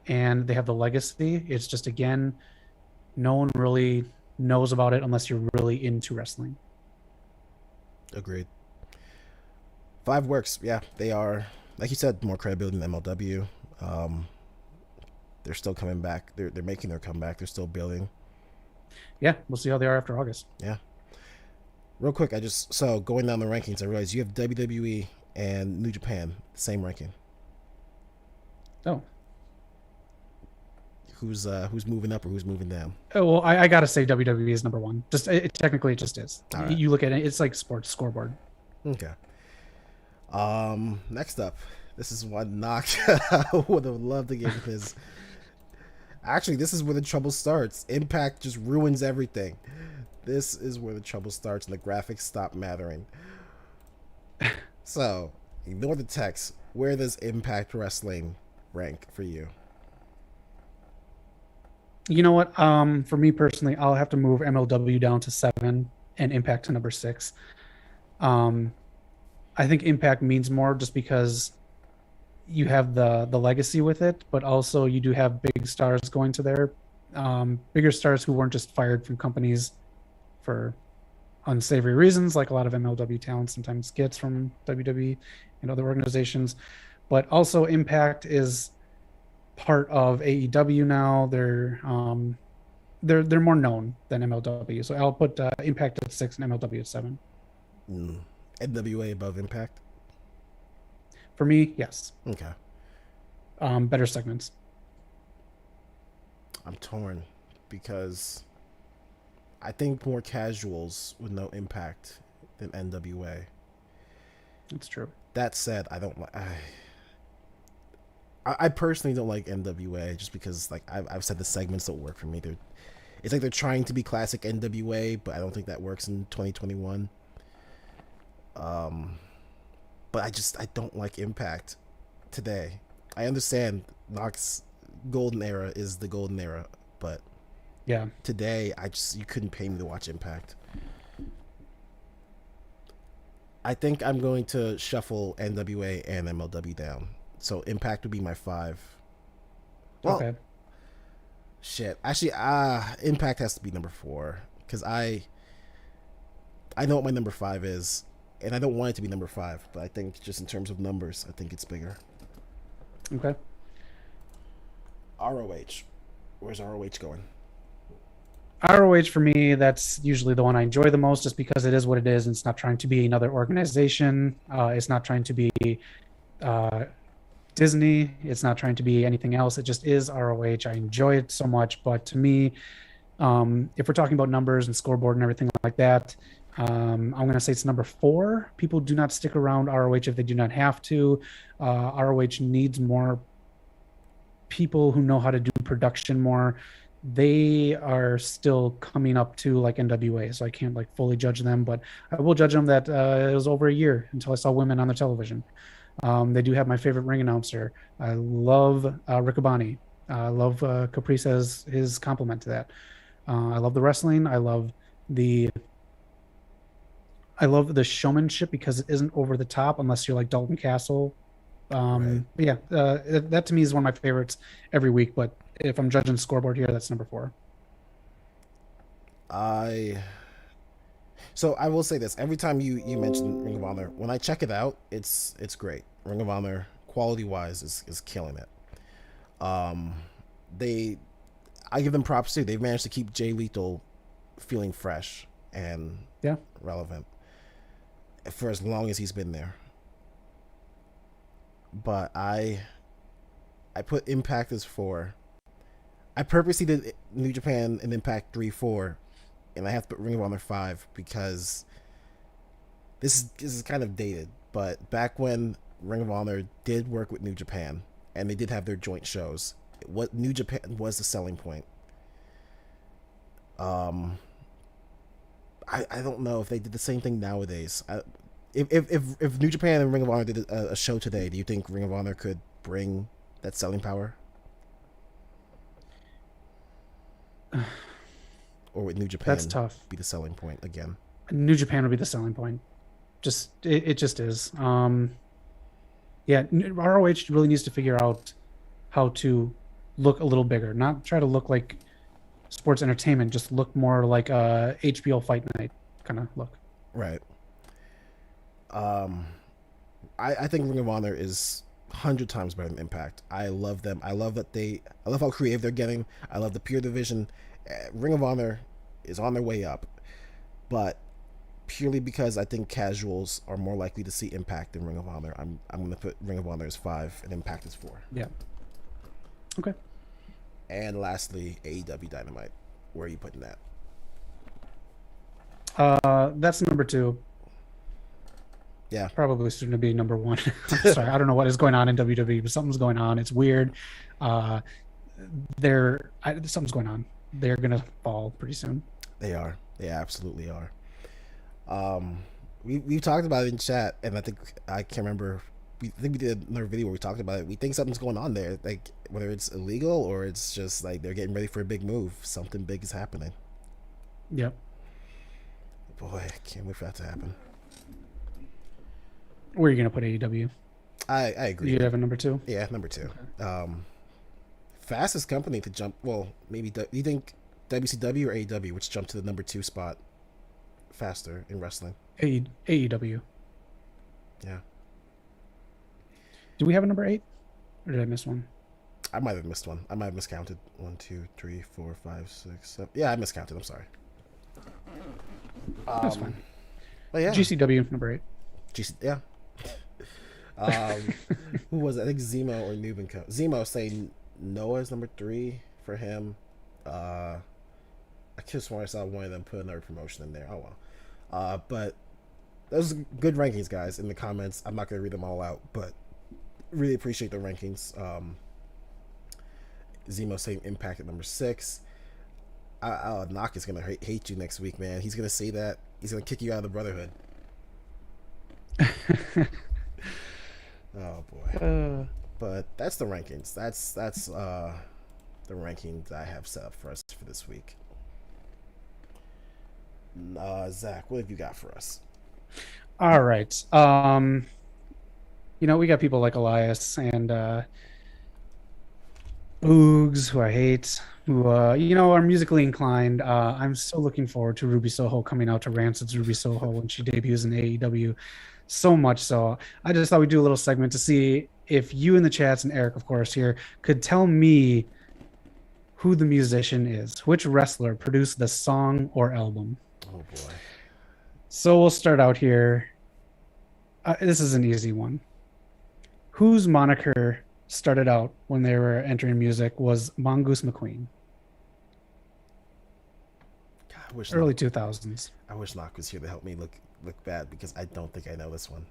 Speaker 2: and they have the legacy. It's just, again, no one really knows about it unless you're really into wrestling.
Speaker 1: Agreed. 5 works. Yeah, they are, like you said, more credibility than MLW. They're still coming back. They're making their comeback. They're still building.
Speaker 2: Yeah, we'll see how they are after August.
Speaker 1: Yeah. Real quick, so going down the rankings, I realized you have WWE and New Japan same ranking.
Speaker 2: Oh.
Speaker 1: Who's moving up or who's moving down?
Speaker 2: Oh, well, I gotta say WWE is number 1. Just technically, it just is.
Speaker 1: All right.
Speaker 2: You look at it; it's like sports scoreboard.
Speaker 1: Okay. Next up, this is one Knock would have loved to give his. Actually, this is where the trouble starts. Impact just ruins everything. This is where the trouble starts and the graphics stop mattering. So, ignore the text. Where does Impact Wrestling rank for you?
Speaker 2: You know what? For me personally, I'll have to move MLW down to 7 and Impact to number 6. I think Impact means more just because you have the legacy with it, but also you do have big stars going to there, bigger stars who weren't just fired from companies for unsavory reasons, like a lot of MLW talent sometimes gets from WWE and other organizations. But also Impact is part of AEW now. They're more known than MLW, so I'll put Impact at 6 and MLW at 7.
Speaker 1: NWA above Impact?
Speaker 2: For me, yes.
Speaker 1: Okay.
Speaker 2: Better segments.
Speaker 1: I'm torn because I think more casuals would know Impact than NWA.
Speaker 2: That's true.
Speaker 1: That said, I personally don't like NWA just because, like, I've said the segments don't work for me. It's like they're trying to be classic NWA, but I don't think that works in 2021. But I don't like Impact today. I understand Knox's golden era is the golden era, but
Speaker 2: yeah,
Speaker 1: today you couldn't pay me to watch Impact. I think I'm going to shuffle NWA and MLW down. So Impact would be my 5. Well,
Speaker 2: okay.
Speaker 1: Shit. Actually, Impact has to be number 4 because I know what my number 5 is, and I don't want it to be number 5. But I think just in terms of numbers, I think it's bigger.
Speaker 2: Okay.
Speaker 1: ROH. Where's ROH going?
Speaker 2: ROH for me, that's usually the one I enjoy the most, just because it is what it is, and it's not trying to be another organization. It's not trying to be Disney. It's not trying to be anything else. It just is ROH. I enjoy it so much. But to me, if we're talking about numbers and scoreboard and everything like that, I'm going to say it's number 4. People do not stick around ROH if they do not have to. ROH needs more people who know how to do production more. They are still coming up to like NWA, so I can't like fully judge them, but I will judge them that it was over a year until I saw women on the television. They do have my favorite ring announcer. I love Riccaboni. I love Caprice his compliment to that. I love the wrestling. I love the showmanship because it isn't over the top unless you're like Dalton Castle
Speaker 1: Right.
Speaker 2: But yeah, that to me is one of my favorites every week. But if I'm judging scoreboard here, that's number 4.
Speaker 1: I So I will say this: every time you mention Ring of Honor, when I check it out, it's great. Ring of Honor, quality wise, is killing it. Um, they, I give them props too. They've managed to keep Jay Lethal feeling fresh and
Speaker 2: Yeah.
Speaker 1: relevant for as long as he's been there. But I put Impact as 4. I purposely did New Japan and Impact 3-4, and I have to put Ring of Honor 5 because this is kind of dated. But back when Ring of Honor did work with New Japan and they did have their joint shows, what New Japan was the selling point. Um, I don't know if they did the same thing nowadays. If New Japan and Ring of Honor did a show today, do you think Ring of Honor could bring that selling power? Or would New
Speaker 2: That's
Speaker 1: Japan
Speaker 2: tough.
Speaker 1: be the selling point again?
Speaker 2: New Japan would be the selling point. Just it just is. Yeah, ROH really needs to figure out how to look a little bigger, not try to look like sports entertainment, just look more like a HBO Fight Night kind of look.
Speaker 1: Right. Um, I think Ring of Honor is 100 times better than Impact. I love them. I love how creative they're getting. I love the Pure Division. Ring of Honor is on their way up, but purely because I think casuals are more likely to see Impact than Ring of Honor. I'm gonna put Ring of Honor as 5 and Impact as 4.
Speaker 2: Yeah. Okay.
Speaker 1: And lastly, AEW Dynamite. Where are you putting that?
Speaker 2: That's number 2.
Speaker 1: Yeah.
Speaker 2: Probably soon to be number 1. I'm sorry, I don't know what is going on in WWE, but something's going on. It's weird. Uh, something's going on. They're gonna fall pretty soon.
Speaker 1: They are. They absolutely are. We talked about it in chat, and I can't remember. I think we did another video where we talked about it. We think something's going on there, like whether it's illegal or it's just like they're getting ready for a big move. Something big is happening.
Speaker 2: Yep.
Speaker 1: Boy, I can't wait for that to happen.
Speaker 2: Where are you gonna put AEW?
Speaker 1: I agree.
Speaker 2: You have a number 2?
Speaker 1: Yeah, number 2. Fastest company to jump. Well, maybe you think WCW or AEW, which jumped to the number 2 spot faster in wrestling?
Speaker 2: AEW.
Speaker 1: Yeah.
Speaker 2: Do we have a number 8? Or did I miss one?
Speaker 1: I might have missed one. I might have miscounted. 1, 2, 3, 4, 5, 6, 7. Yeah, I miscounted. I'm sorry.
Speaker 2: That's fine.
Speaker 1: But yeah.
Speaker 2: GCW number 8.
Speaker 1: Yeah. Who was it? I think Zemo or Noob and Co. Zemo saying Noah's number 3 for him. I just want I saw one of them put another promotion in there. Oh well. But those are good rankings, guys. In the comments, I'm not gonna read them all out, but really appreciate the rankings. Zemo saying Impact at number 6. Knock is gonna hate you next week, man. He's gonna say that he's gonna kick you out of the Brotherhood. Oh boy. But that's the rankings. That's the rankings I have set up for us for this week. Zach, what have you got for us?
Speaker 2: All right. We got people like Elias and Boogs, who I hate, who are musically inclined. I'm so looking forward to Ruby Soho coming out to Rancid's Ruby Soho when she debuts in AEW. So much so, I just thought we'd do a little segment to see if you in the chats and Eric, of course, here could tell me who the musician is, which wrestler produced the song or album.
Speaker 1: Oh boy.
Speaker 2: So we'll start out here. This is an easy one. Whose moniker started out when they were entering music was Mongoose McQueen?
Speaker 1: God,
Speaker 2: early 2000s.
Speaker 1: I wish Knock was here to help me look bad because I don't think I know this one.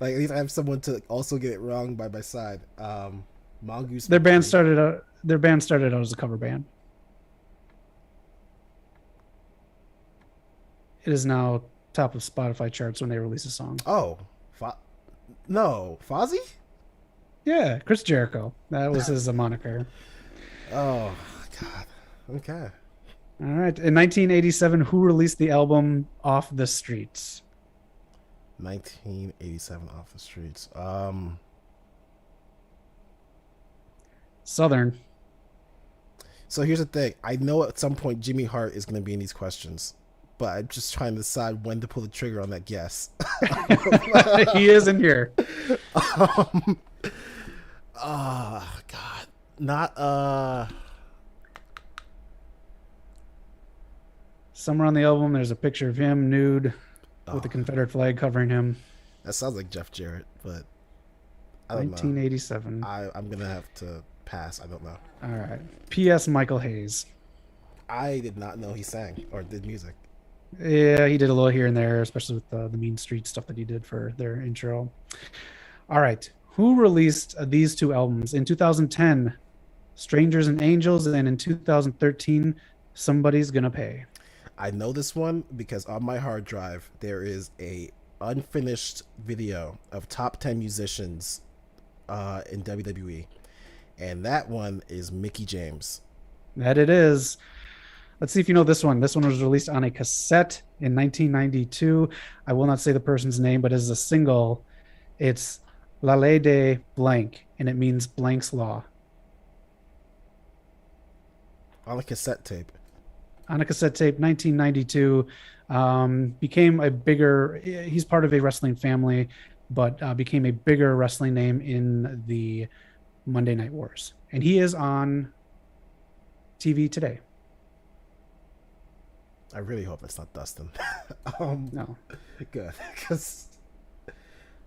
Speaker 1: Like at least I have someone to also get it wrong by my side. Mongoose.
Speaker 2: Their band started out as a cover band. It is now top of Spotify charts when they release a song.
Speaker 1: Oh, no, Fozzy?
Speaker 2: Yeah, Chris Jericho. That was his moniker.
Speaker 1: Oh God. Okay.
Speaker 2: All right. In 1987, who released the album Off the Streets?
Speaker 1: 1987 Off the Streets.
Speaker 2: Southern.
Speaker 1: So here's the thing. I know at some point Jimmy Hart is going to be in these questions, but I'm just trying to decide when to pull the trigger on that guess.
Speaker 2: He is in here.
Speaker 1: um, oh God, not
Speaker 2: Somewhere on the album, there's a picture of him nude with the
Speaker 1: oh,
Speaker 2: Confederate flag covering him.
Speaker 1: that sounds like Jeff Jarrett, but I don't know.
Speaker 2: 1987.
Speaker 1: I'm gonna have to pass. I don't know.
Speaker 2: All right. P.S. Michael Hayes.
Speaker 1: I did not know he sang or did music.
Speaker 2: Yeah, he did a little here and there, especially with the Mean Street stuff that he did for their intro. All right. Who released these two albums? In 2010, Strangers and Angels, and in 2013, Somebody's Gonna Pay.
Speaker 1: I know this one because on my hard drive there is a unfinished video of top 10 musicians in WWE, and that one is Mickey James.
Speaker 2: That it is. Let's see if you know this one. This one was released on a cassette in 1992. I will not say the person's name, but as a single, it's La Ley de Blank, and it means Blank's Law.
Speaker 1: On a cassette tape.
Speaker 2: On a cassette tape, 1992. Became a bigger, he's part of a wrestling family, but became a bigger wrestling name in the Monday Night Wars. And he is on TV today.
Speaker 1: I really hope it's not Dustin.
Speaker 2: No.
Speaker 1: Good. Because,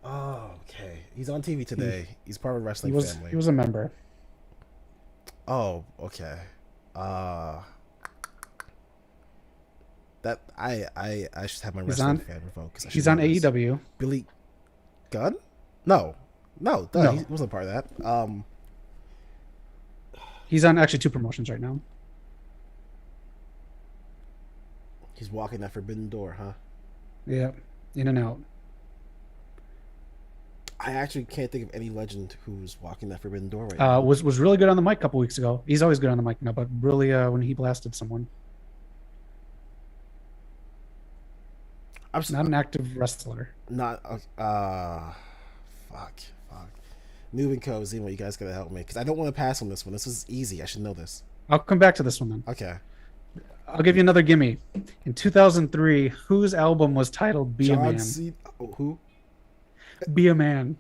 Speaker 1: oh, okay. He's on TV today. He's part of a wrestling family.
Speaker 2: He was a member.
Speaker 1: Oh, okay. That I should have my wrestling fan revoke.
Speaker 2: He's on AEW.
Speaker 1: Billy Gunn? No, no, he wasn't part of that.
Speaker 2: He's on actually two promotions right now.
Speaker 1: He's walking that forbidden door, huh?
Speaker 2: Yeah, in and out.
Speaker 1: I actually can't think of any legend who's walking that forbidden door right now.
Speaker 2: Was really good on the mic a couple weeks ago. He's always good on the mic now, but really when he blasted someone.
Speaker 1: I'm
Speaker 2: not an active wrestler.
Speaker 1: Not fuck. Noob and Co. Zemo, you guys gotta help me because I don't want to pass on this one. This is easy. I should know this.
Speaker 2: I'll come back to this one then.
Speaker 1: Okay.
Speaker 2: I'll give you another gimme. In 2003, whose album was titled "Be a Man"?
Speaker 1: Who?
Speaker 2: Be a Man.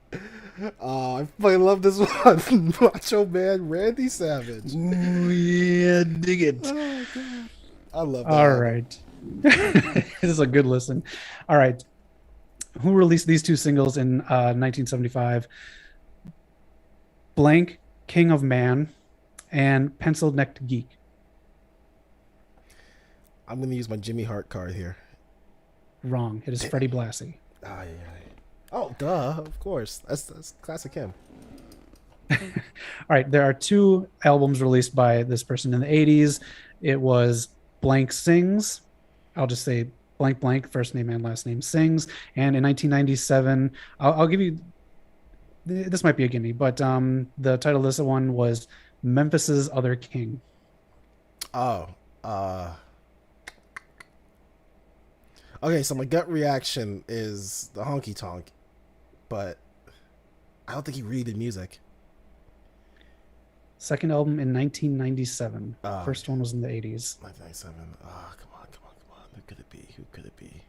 Speaker 1: Oh, I fucking love this one. Macho Man Randy Savage.
Speaker 2: Ooh, yeah, dig it.
Speaker 1: Oh, God. I love that.
Speaker 2: All right. This is a good listen. All right. Who released these two singles in 1975? Blank, King of Man, and Pencil Necked Geek.
Speaker 1: I'm going to use my Jimmy Hart card here.
Speaker 2: Wrong. It is Freddie Blassie.
Speaker 1: Oh, duh. Of course. That's classic him.
Speaker 2: All right. There are two albums released by this person in the 80s. It was Blank Sings. I'll just say blank, blank, first name and last name, Sings. And in 1997, I'll give you, this might be a gimme, but the title of this one was Memphis's Other King.
Speaker 1: Okay, so my gut reaction is the honky tonk, but I don't think he really did music.
Speaker 2: Second album in 1997. First one was in the 80s.
Speaker 1: 1997. Come on. Who could it be?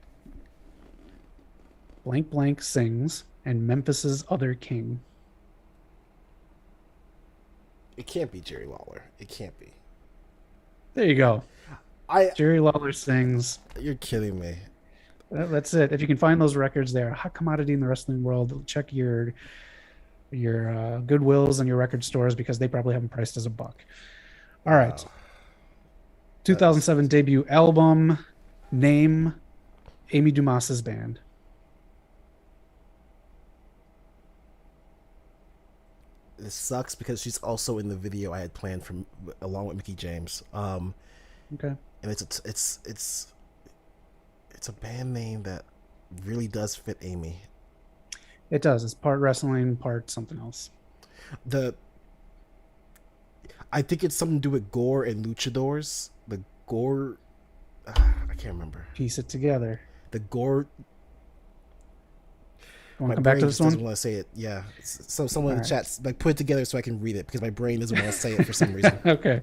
Speaker 2: Blank Blank Sings and Memphis's Other King.
Speaker 1: It can't be Jerry Lawler. It can't be.
Speaker 2: There you go. Jerry Lawler Sings.
Speaker 1: You're kidding me.
Speaker 2: That's it. If you can find those records, they're a hot commodity in the wrestling world. Check your Goodwills and your record stores because they probably have them priced as $1. All right. Wow. 2007 debut album. Name Amy Dumas's band.
Speaker 1: This sucks because she's also in the video I had planned from along with Mickey James.
Speaker 2: Okay.
Speaker 1: And it's a band name that really does fit Amy.
Speaker 2: It does. It's part wrestling, part something else.
Speaker 1: I think it's something to do with gore and luchadors. The gore, I can't remember.
Speaker 2: Piece it together.
Speaker 1: The gore.
Speaker 2: You want
Speaker 1: My
Speaker 2: to come back
Speaker 1: brain
Speaker 2: to
Speaker 1: just
Speaker 2: this
Speaker 1: doesn't
Speaker 2: one?
Speaker 1: want to say it. Yeah. So someone in the
Speaker 2: All
Speaker 1: chat like put it together so I can read it because my brain doesn't want to say it for some reason.
Speaker 2: Okay.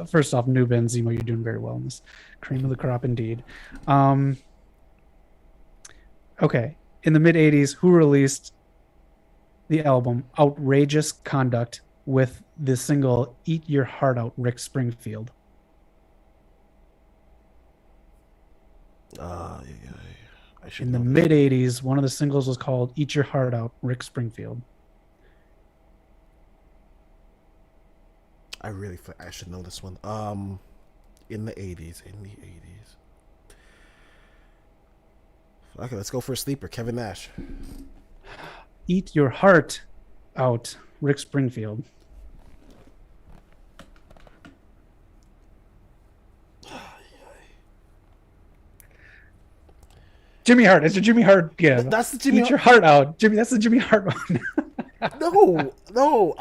Speaker 2: First off, new Ben Zemo, you're doing very well in this. Cream of the crop, indeed. Okay. In the mid 80s, who released the album Outrageous Conduct with the single Eat Your Heart Out, Rick Springfield?
Speaker 1: Yeah, I should
Speaker 2: In the
Speaker 1: know this.
Speaker 2: mid 80s, one of the singles was called Eat Your Heart Out, Rick Springfield.
Speaker 1: I should know this one. In the 80s. Okay, let's go for a sleeper. Kevin Nash.
Speaker 2: Eat Your Heart Out, Rick Springfield. Jimmy Hart. It's a Jimmy Hart. Yeah,
Speaker 1: That's the Jimmy
Speaker 2: Eat Your Heart Out, Jimmy. That's the Jimmy Hart one.
Speaker 1: No.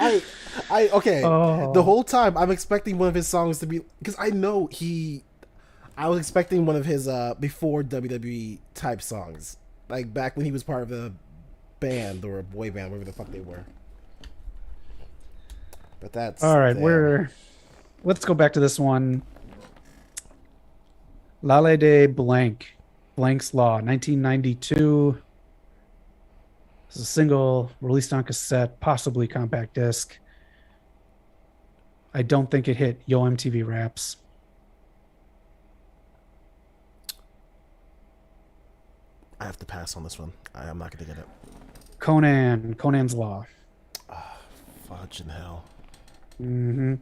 Speaker 1: Okay.
Speaker 2: Oh.
Speaker 1: The whole time I'm expecting one of his songs to be because I was expecting one of his before WWE type songs, like back when he was part of a band or a boy band, whatever the fuck they were. But that's
Speaker 2: All right. Let's go back to this one. Lale de Blanc, Blank's Law, 1992. It's a single released on cassette, possibly compact disc. I don't think it hit Yo MTV Raps.
Speaker 1: I have to pass on this one. I'm not gonna get it.
Speaker 2: Conan's Law.
Speaker 1: Fudge in hell.
Speaker 2: Mm-hmm.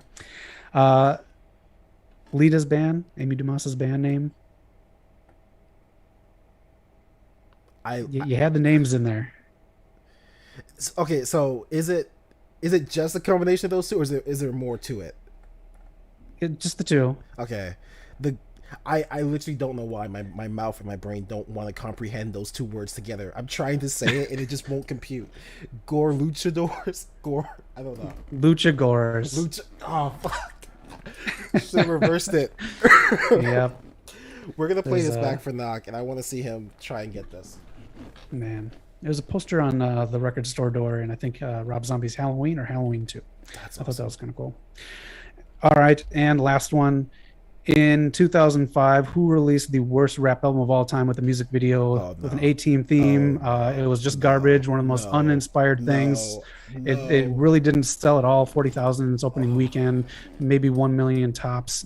Speaker 2: Lita's band, Amy Dumas's band name. You had the names in there.
Speaker 1: Okay, so is it just a combination of those two, or is there more to it?
Speaker 2: Just the two.
Speaker 1: Okay, I literally don't know why my mouth and my brain don't want to comprehend those two words together. I'm trying to say it and it just won't compute. Gore luchadors. Gore. I don't know.
Speaker 2: Lucha Gores.
Speaker 1: Oh fuck. Should have reversed it.
Speaker 2: Yep.
Speaker 1: We're gonna play this back for Knock, and I want to see him try and get this.
Speaker 2: Man, there's a poster on the record store door, and I think Rob Zombie's Halloween or Halloween 2.
Speaker 1: That's
Speaker 2: I thought that was kind of cool. All right, and last one. In 2005, who released the worst rap album of all time with a music video with an A-Team theme? It was just garbage, one of the most uninspired things. It really didn't sell at all, 40,000 in its opening weekend, maybe 1 million tops.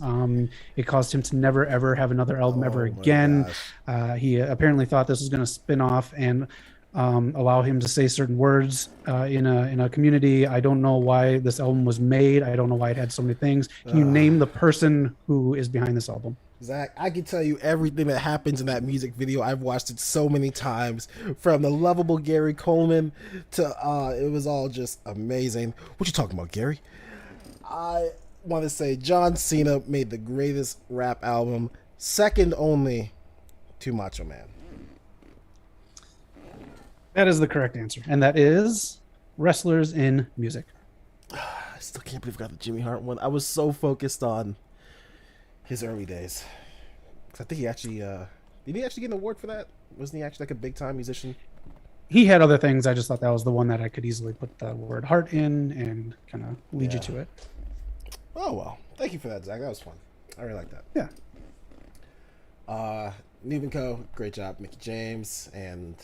Speaker 2: It caused him to never, ever have another album ever again. He apparently thought this was going to spin off and allow him to say certain words in a community. I don't know why this album was made. I don't know why it had so many things. Can you name the person who is behind this album?
Speaker 1: Zach, I can tell you everything that happens in that music video. I've watched it so many times, from the lovable Gary Coleman to it was all just amazing. What you talking about, Gary? I want to say John Cena made the greatest rap album, second only to Macho Man.
Speaker 2: That is the correct answer, and that is Wrestlers in Music.
Speaker 1: I still can't believe I got the Jimmy Hart one. I was so focused on his early days. I think he actually did he actually get an award for that? Wasn't he actually like a big time musician?
Speaker 2: He had other things. I just thought that was the one that I could easily put the word heart in and kind of lead you to it.
Speaker 1: Oh well, thank you for that, Zach. That was fun. I really like that.
Speaker 2: Yeah.
Speaker 1: Neve & Co. Great job, Mickey James and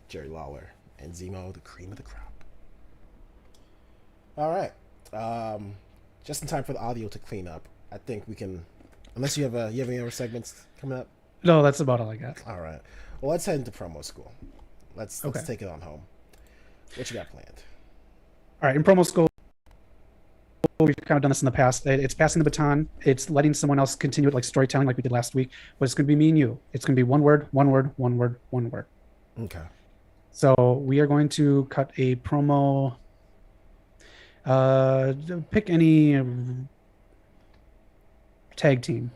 Speaker 1: Jerry Lawler and Zemo, the cream of the crop. All right, just in time for the audio to clean up. I think we can, unless you have any other segments coming up.
Speaker 2: No, that's about all I got.
Speaker 1: All right, well, let's head into promo school. Let's take it on home. What you got planned?
Speaker 2: All right, in promo school, we've kind of done this in the past. It's passing the baton. It's letting someone else continue it, like storytelling, like we did last week. But it's going to be me and you. It's going to be one word, one word, one word, one word.
Speaker 1: Okay.
Speaker 2: So we are going to cut a promo. Pick any tag team.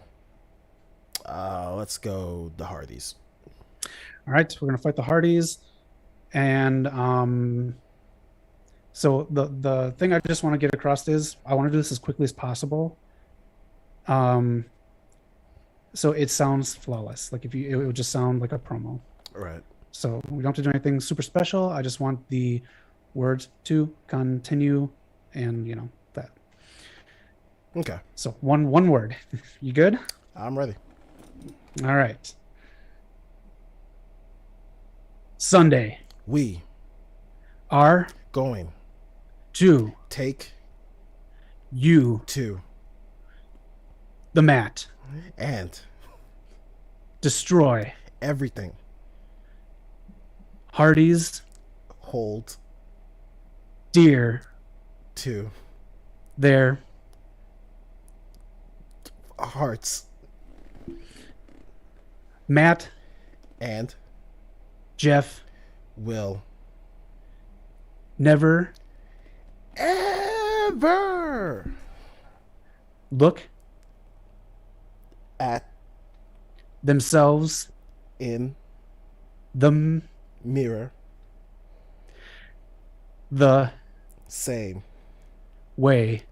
Speaker 1: Let's go the Hardys.
Speaker 2: All right, we're going to fight the Hardys. And so the thing I just want to get across is I want to do this as quickly as possible. So it sounds flawless. Like it would just sound like a promo.
Speaker 1: All right.
Speaker 2: So we don't have to do anything super special. I just want the words to continue, and that.
Speaker 1: Okay.
Speaker 2: So one word. You good?
Speaker 1: I'm ready.
Speaker 2: All right. Sunday.
Speaker 1: We
Speaker 2: Are
Speaker 1: going
Speaker 2: to
Speaker 1: take
Speaker 2: you
Speaker 1: to
Speaker 2: the mat.
Speaker 1: and
Speaker 2: Destroy
Speaker 1: everything
Speaker 2: Hardy's
Speaker 1: hold
Speaker 2: dear
Speaker 1: to
Speaker 2: their
Speaker 1: hearts
Speaker 2: Matt,
Speaker 1: and
Speaker 2: Jeff,
Speaker 1: will
Speaker 2: never
Speaker 1: ever
Speaker 2: look
Speaker 1: at
Speaker 2: themselves
Speaker 1: in
Speaker 2: the
Speaker 1: mirror
Speaker 2: the
Speaker 1: same
Speaker 2: way.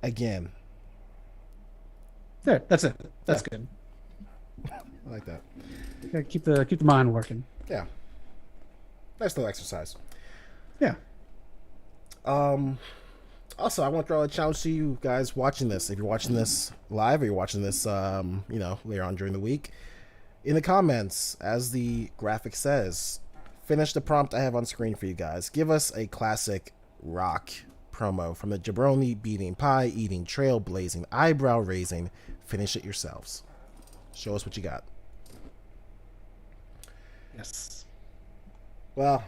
Speaker 1: again.
Speaker 2: There, that's it. That's
Speaker 1: Yeah.
Speaker 2: good.
Speaker 1: I like that.
Speaker 2: Gotta keep the mind working.
Speaker 1: Yeah. Nice little exercise.
Speaker 2: Yeah.
Speaker 1: Also, I want to throw a challenge to you guys watching this. If you're watching this live or you're watching this, later on during the week, in the comments, as the graphic says, finish the prompt I have on screen for you guys. Give us a classic rock promo from the jabroni beating, pie eating, trailblazing, eyebrow raising. Finish it yourselves. Show us what you got.
Speaker 2: Yes.
Speaker 1: Well,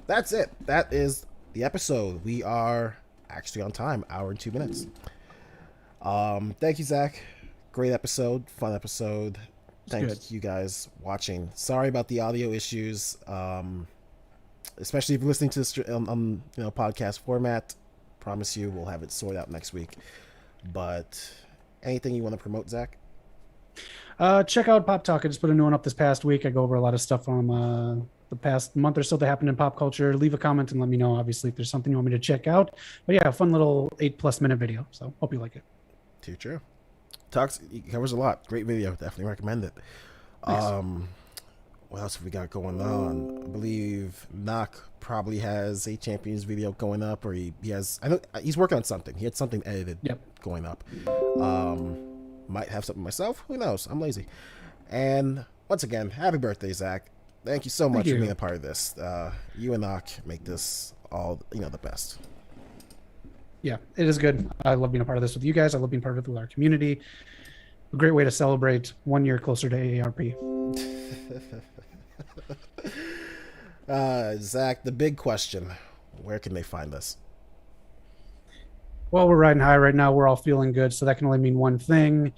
Speaker 1: that's it. That is the episode. We are actually on time, hour and 2 minutes. Thank you, Zach. Great episode, fun episode. Thank you guys watching. Sorry about the audio issues, especially if you're listening to this podcast format. Promise you we'll have it sorted out next week. But anything you want to promote, Zach?
Speaker 2: Check out Pop Talk. I just put a new one up this past week. I go over a lot of stuff from the past month or so that happened in pop culture. Leave a comment and let me know, obviously, if there's something you want me to check out. But yeah, a fun little 8+ minute video. So hope you like it.
Speaker 1: Too true. It covers a lot. Great video. Definitely recommend it.
Speaker 2: Thanks.
Speaker 1: What else have we got going on? I believe Knock probably has a Champions video going up, or he has. I know he's working on something. He had something edited going up. Might have something myself. Who knows? I'm lazy. And once again, happy birthday, Zach. Thank you so much for being a part of this. You and Knock make this all the best.
Speaker 2: Yeah, it is good. I love being a part of this with you guys. I love being part of it with our community. A great way to celebrate 1 year closer to AARP.
Speaker 1: Zach, the big question: where can they find us?
Speaker 2: Well, we're riding high right now. We're all feeling good, so that can only mean one thing: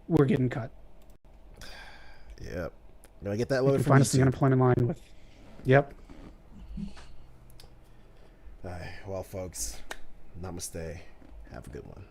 Speaker 2: we're getting cut.
Speaker 1: Yep, gonna get that
Speaker 2: You
Speaker 1: loaded
Speaker 2: can
Speaker 1: from
Speaker 2: find us in the
Speaker 1: YouTube.
Speaker 2: unemployment line with. Yep.
Speaker 1: Well, folks, namaste. Have a good one.